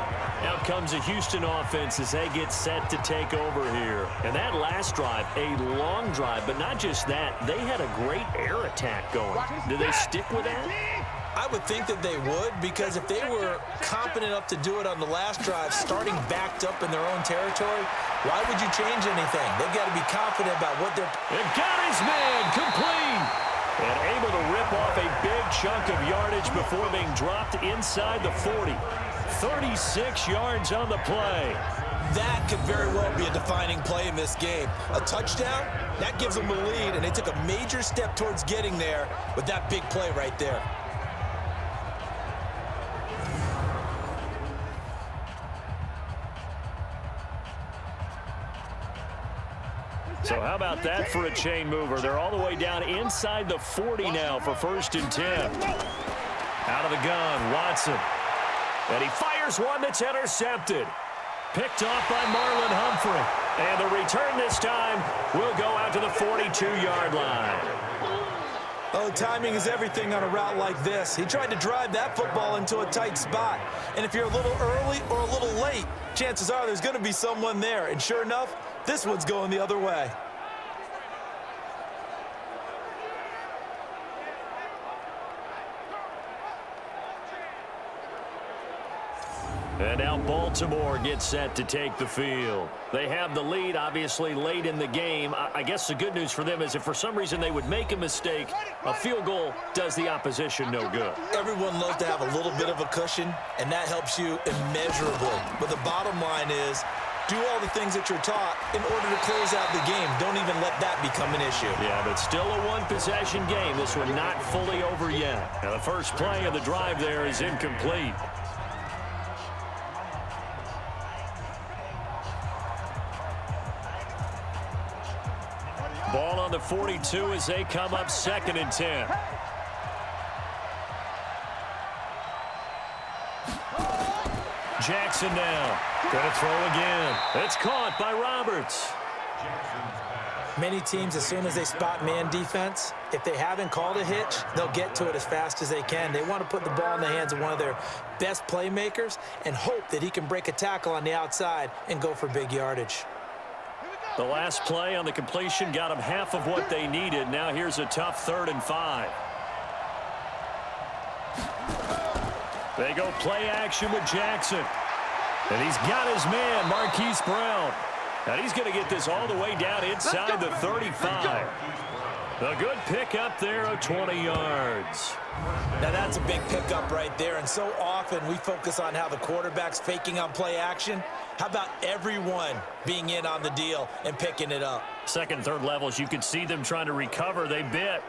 Out comes the Houston offense as they get set to take over here. And that last drive, a long drive, but not just that. They had a great air attack going. Do they stick with that? I would think that they would, because if they were confident enough to do it on the last drive, starting backed up in their own territory, why would you change anything? They've got to be confident about what they're... It got his man complete. And able to rip off a big chunk of yardage before being dropped inside the 40. 36 yards on the play. That could very well be a defining play in this game. A touchdown, that gives them a lead, and they took a major step towards getting there with that big play right there. So how about that for a chain mover? They're all the way down inside the 40 now for 1st and 10. Out of the gun, Watson. And he fires one that's intercepted. Picked off by Marlon Humphrey. And the return this time will go out to the 42-yard line. Oh, timing is everything on a route like this. He tried to drive that football into a tight spot. And if you're a little early or a little late, chances are there's going to be someone there. And sure enough, this one's going the other way. And now Baltimore gets set to take the field. They have the lead, obviously, late in the game. I guess the good news for them is if for some reason they would make a mistake, a field goal does the opposition no good. Everyone loves to have a little bit of a cushion, and that helps you immeasurably. But the bottom line is, Do all the things that you're taught in order to close out the game. Don't even let that become an issue. Yeah, but still a one-possession game. This one not fully over yet. Now, the first play of the drive there is incomplete. Ball on the 42 as they come up 2nd and 10. Jackson now. Gonna throw again. It's caught by Roberts. Many teams, as soon as they spot man defense, if they haven't called a hitch, they'll get to it as fast as they can. They want to put the ball in the hands of one of their best playmakers and hope that he can break a tackle on the outside and go for big yardage. The last play on the completion got them half of what they needed. Now here's a tough 3rd and 5. They go play action with Jackson. And he's got his man, Marquise Brown. And he's going to get this all the way down inside the 35. A good pickup there of 20 yards. Now that's a big pickup right there, and so often we focus on how the quarterback's faking on play action. How about everyone being in on the deal and picking it up? 2nd, 3rd levels, you could see them trying to recover. They bit.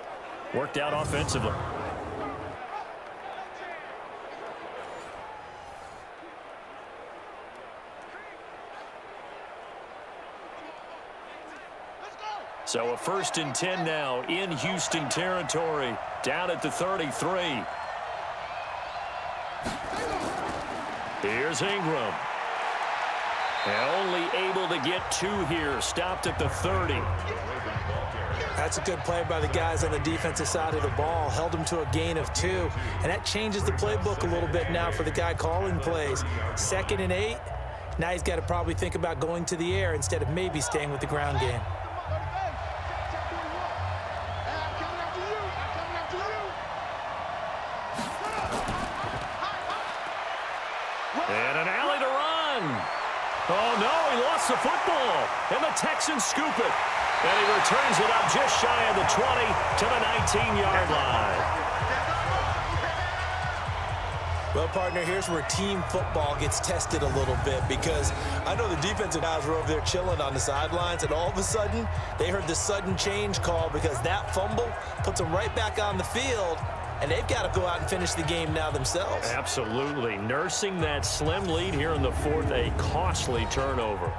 Worked out offensively. So a 1st and 10 now in Houston territory, down at the 33. Here's Ingram. And only able to get 2 here, stopped at the 30. That's a good play by the guys on the defensive side of the ball. Held them to a gain of 2. And that changes the playbook a little bit now for the guy calling plays. 2nd and 8. Now he's got to probably think about going to the air instead of maybe staying with the ground game. And an alley to run. Oh, no, he lost the football. And the Texans scoop it. And he returns it up just shy of the 20 to the 19-yard line. Well, partner, here's where team football gets tested a little bit, because I know the defensive guys were over there chilling on the sidelines, and all of a sudden, they heard the sudden change call because that fumble puts them right back on the field, and they've got to go out and finish the game now themselves. Absolutely. Nursing that slim lead here in the 4th, a costly turnover.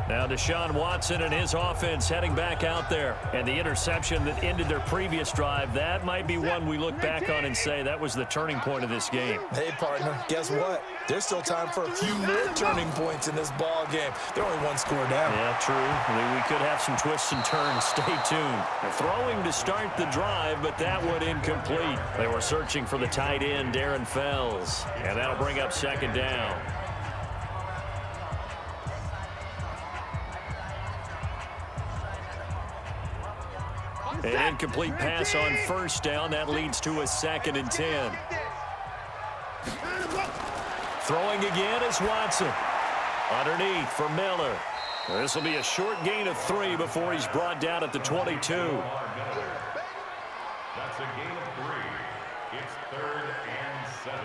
Now Deshaun Watson and his offense heading back out there. And the interception that ended their previous drive, that might be one we look back on and say that was the turning point of this game. Hey, partner, guess what? There's still time for a few more turning points in this ball game. They're only 1 score down. Yeah, true. We could have some twists and turns. Stay tuned. Throwing to start the drive, but that one incomplete. They were searching for the tight end, Darren Fells. And that'll bring up 2nd down. An incomplete pass on 1st down. That leads to a 2nd and 10. Throwing again is Watson. Underneath for Miller. This will be a short gain of 3 before he's brought down at the 22. That's a gain of 3. It's 3rd and 7.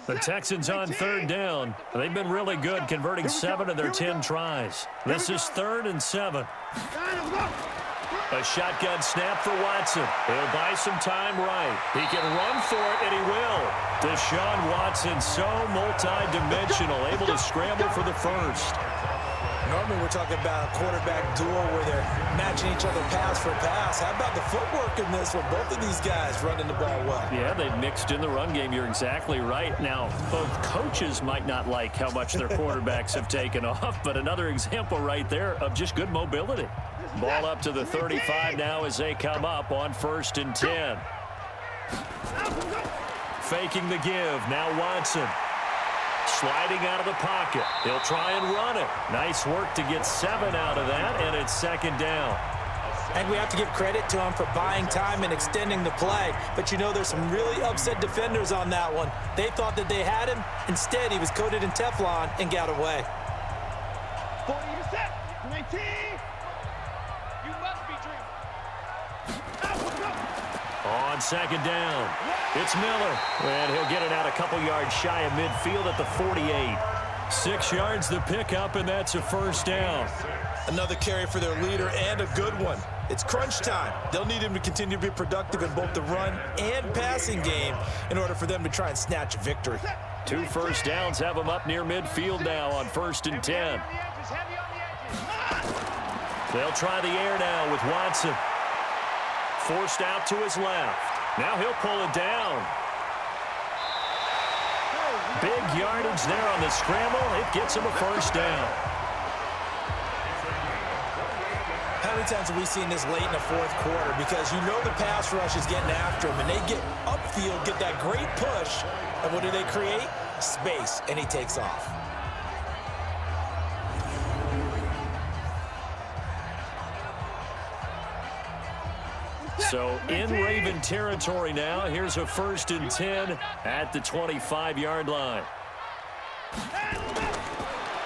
The Texans on 3rd down. They've been really good, converting 7 of their 10 tries. This is 3rd and 7. A shotgun snap for Watson. He'll buy some time right. He can run for it, and he will. Deshaun Watson, so multi-dimensional, able to scramble for the 1st. Normally we're talking about a quarterback duel where they're matching each other pass for pass. How about the footwork in this one? Both of these guys running the ball well. Yeah, they've mixed in the run game. You're exactly right. Now, both coaches might not like how much their quarterbacks have taken off, but another example right there of just good mobility. Ball up to the 35 now as they come up on 1st and 10. Faking the give. Now Watson. Sliding out of the pocket. He'll try and run it. Nice work to get 7 out of that, and it's 2nd down. And we have to give credit to him for buying time and extending the play. But you know, there's some really upset defenders on that one. They thought that they had him. Instead, he was coated in Teflon and got away. 40 set. 19. You must be dreaming. On on second down. It's Miller, and he'll get it out a couple yards shy of midfield at the 48. 6 yards the pickup, and that's a first down. Another carry for their leader, and a good one. It's crunch time. They'll need him to continue to be productive in both the run and passing game in order for them to try and snatch a victory. 2 first downs have them up near midfield now on 1st and 10. They'll try the air now with Watson. Forced out to his left. Now he'll pull it down. Big yardage there on the scramble. It gets him a first down. How many times have we seen this late in the fourth quarter? Because you know the pass rush is getting after him, and they get upfield, get that great push, and what do they create? Space, and he takes off. So in Raven territory now. Here's a 1st and 10 at the 25-yard line.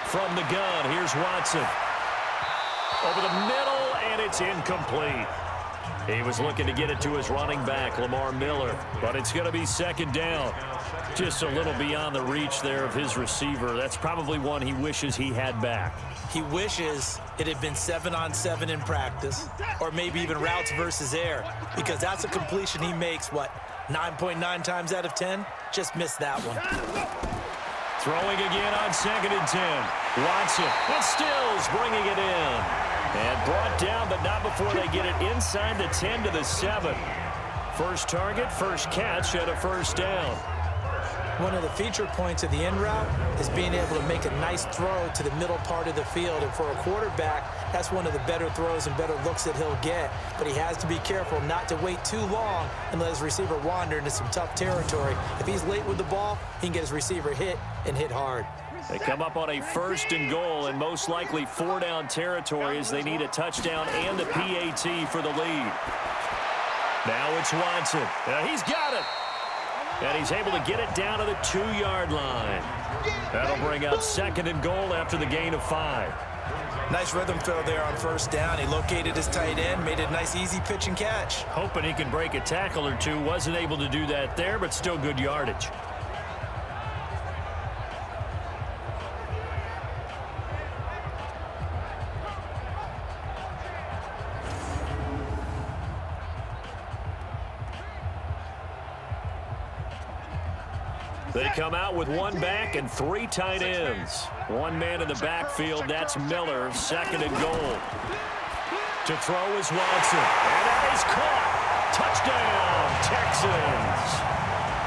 From the gun, here's Watson. Over the middle, and it's incomplete. He was looking to get it to his running back, Lamar Miller, but it's going to be 2nd down. Just a little beyond the reach there of his receiver. That's probably one he wishes he had back. He wishes it had been 7-on-7 in practice, or maybe even routes versus air, because that's a completion he makes, 9.9 times out of 10? Just missed that one. Throwing again on 2nd and 10. Watson, and Stills bringing it in. And brought down, but not before they get it inside the 10 to the 7. First target, first catch, and a first down. One of the feature points of the in route is being able to make a nice throw to the middle part of the field. And for a quarterback, that's one of the better throws and better looks that he'll get. But he has to be careful not to wait too long and let his receiver wander into some tough territory. If he's late with the ball, he can get his receiver hit and hit hard. They come up on a 1st and goal and most likely 4-down territory as they need a touchdown and a PAT for the lead. Now it's Watson. He's got it. And he's able to get it down to the 2-yard line. That'll bring up 2nd and goal after the gain of 5. Nice rhythm throw there on 1st down. He located his tight end, made it a nice easy pitch and catch. Hoping he can break a tackle or two. Wasn't able to do that there, but still good yardage. They come out with 1 back and 3 tight ends. 1 man in the backfield, that's Miller, 2nd and goal. To throw is Watson, and that is caught. Touchdown, Texans.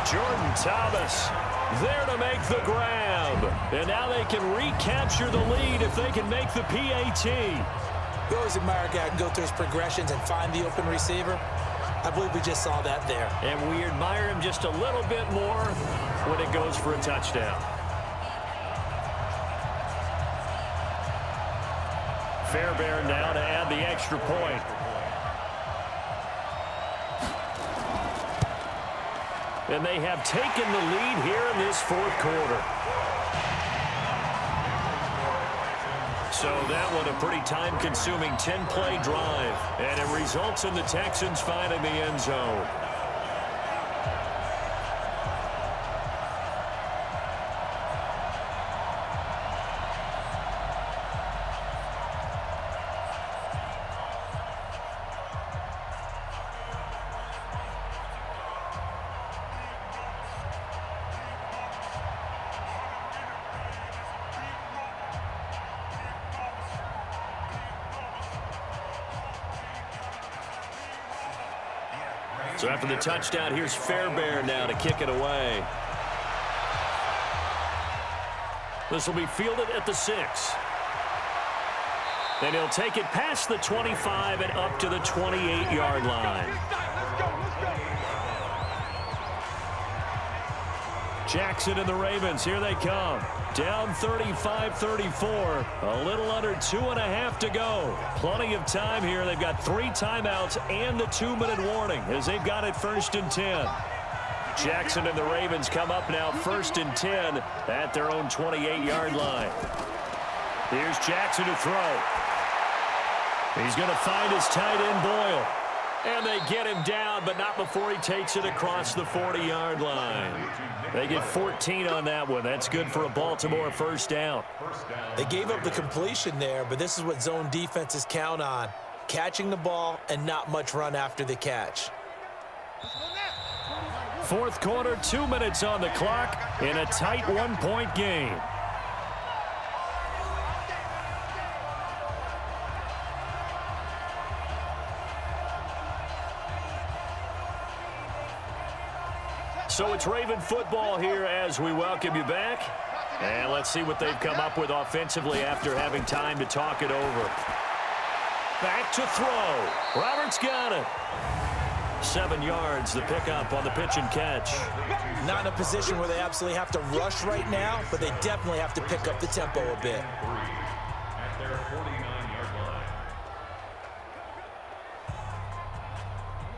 Jordan Thomas there to make the grab. And now they can recapture the lead if they can make the PAT. You always admire a guy who can go through his progressions and find the open receiver. I believe we just saw that there. And we admire him just a little bit more when it goes for a touchdown. Fairbairn now to add the extra point. And they have taken the lead here in this 4th quarter. So that one a pretty time-consuming 10-play drive. And it results in the Texans finding the end zone. So after the touchdown, here's Fairbairn now to kick it away. This will be fielded at the 6. Then he'll take it past the 25 and up to the 28-yard line. Jackson and the Ravens, here they come. Down 35-34. A little under 2.5 to go. Plenty of time here. They've got 3 timeouts and the 2-minute warning as they've got it 1st and 10. Jackson and the Ravens come up now 1st and 10 at their own 28-yard line. Here's Jackson to throw. He's going to find his tight end Boyle. And they get him down, but not before he takes it across the 40-yard line. They get 14 on that one. That's good for a Baltimore first down. They gave up the completion there, but this is what zone defenses count on. Catching the ball and not much run after the catch. Fourth quarter, 2 minutes on the clock in a tight one-point game. So it's Raven football here as we welcome you back. And let's see what they've come up with offensively after having time to talk it over. Back to throw. Roberts got it. 7 yards, the pickup on the pitch and catch. Not in a position where they absolutely have to rush right now, but they definitely have to pick up the tempo a bit. At their 49-yard line.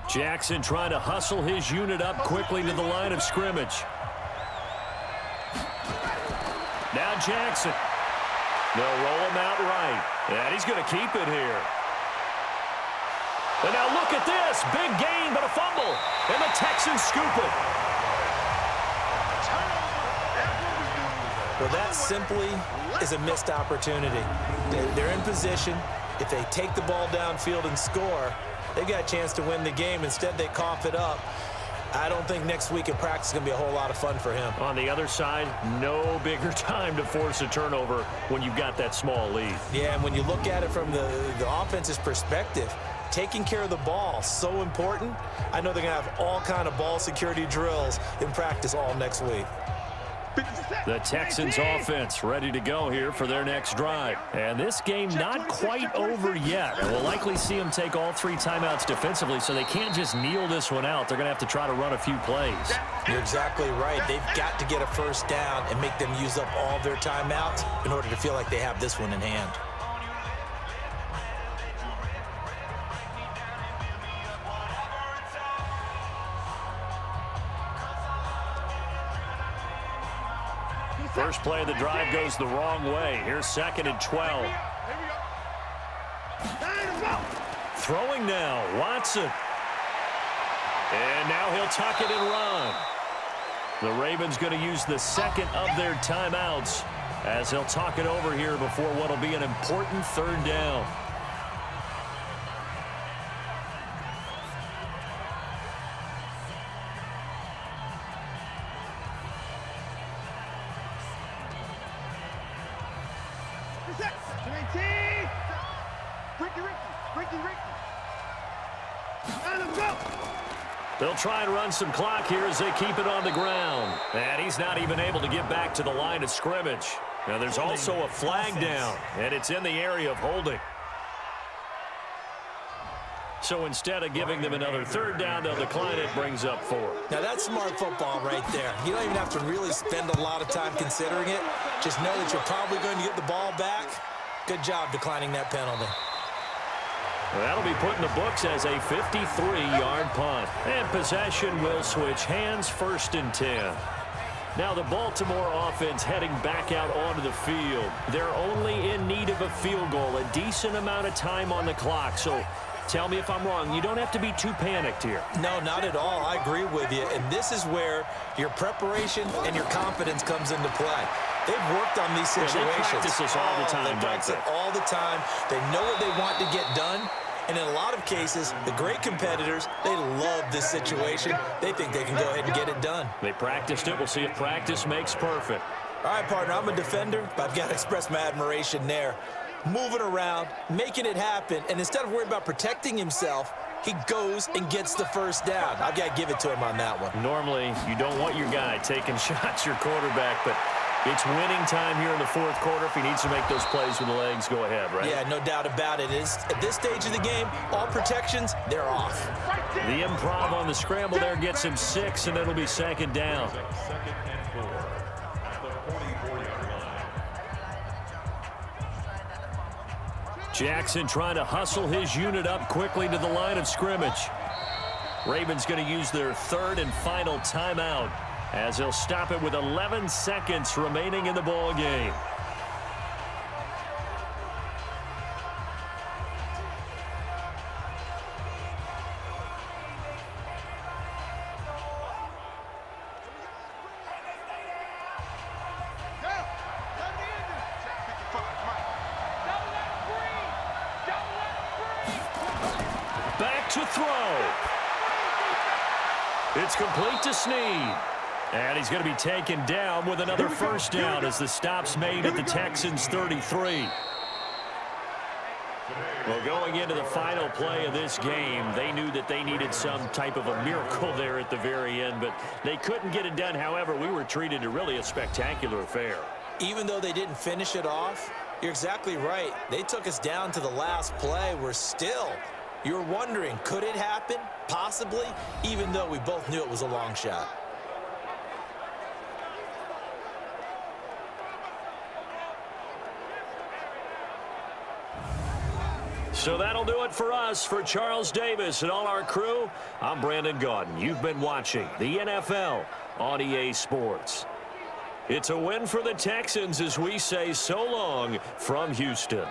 Jackson trying to hustle his unit up quickly to the line of scrimmage. Now Jackson. They'll roll him out right. And he's going to keep it here. And now look at this. Big gain, but a fumble. And the Texans scoop it. Well, that simply is a missed opportunity. They're in position. If they take the ball downfield and score, they've got a chance to win the game. Instead, they cough it up. I don't think next week in practice is going to be a whole lot of fun for him. On the other side, no bigger time to force a turnover when you've got that small lead. Yeah, and when you look at it from the offense's perspective, taking care of the ball, so important. I know they're going to have all kind of ball security drills in practice all next week. The Texans offense ready to go here for their next drive. And this game not quite over yet. And we'll likely see them take all 3 timeouts defensively, so they can't just kneel this one out. They're going to have to try to run a few plays. You're exactly right. They've got to get a first down and make them use up all their timeouts in order to feel like they have this one in hand. First play of the drive goes the wrong way. Here's 2nd and 12. Throwing now, Watson. And now he'll tuck it and run. The Ravens going to use the 2nd of their timeouts as they'll talk it over here before what will be an important 3rd down. They'll try and run some clock here as they keep it on the ground. And he's not even able to get back to the line of scrimmage. Now there's also a flag down, and it's in the area of holding. So instead of giving them another 3rd down, they'll decline it, brings up 4. Now that's smart football right there. You don't even have to really spend a lot of time considering it. Just know that you're probably going to get the ball back. Good job declining that penalty. Well, that'll be put in the books as a 53-yard punt. And possession will switch hands, 1st and 10. Now the Baltimore offense heading back out onto the field. They're only in need of a field goal, a decent amount of time on the clock. So tell me if I'm wrong. You don't have to be too panicked here. No, not at all. I agree with you. And this is where your preparation and your confidence comes into play. They've worked on these situations. Yeah, they practice this all the time. They practice it all the time. They know what they want to get done. And in a lot of cases, the great competitors, they love this situation. They think they can go ahead and get it done. They practiced it. We'll see if practice makes perfect. All right, partner, I'm a defender, but I've got to express my admiration there. Moving around, making it happen, and instead of worrying about protecting himself, he goes and gets the first down. I've got to give it to him on that one. Normally, you don't want your guy taking shots, your quarterback, but it's winning time here in the 4th quarter. If he needs to make those plays with the legs, go ahead, right? Yeah, no doubt about it. At this stage of the game, all protections, they're off. The improv on the scramble there gets him 6, and it'll be 2nd down. 2nd and 4 at the 44-yard line. Jackson trying to hustle his unit up quickly to the line of scrimmage. Ravens going to use their 3rd and final timeout as they'll stop it with 11 seconds remaining in the ball game. to throw. It's complete to Snead. And he's going to be taken down with another first down as the stop's made at the Texans' 33. Well, going into the final play of this game, they knew that they needed some type of a miracle there at the very end, but they couldn't get it done. However, we were treated to really a spectacular affair. Even though they didn't finish it off, you're exactly right. They took us down to the last play. You're wondering, could it happen? Possibly, even though we both knew it was a long shot. So that'll do it for us. For Charles Davis and all our crew, I'm Brandon Gaudin. You've been watching the NFL on EA Sports. It's a win for the Texans as we say so long from Houston.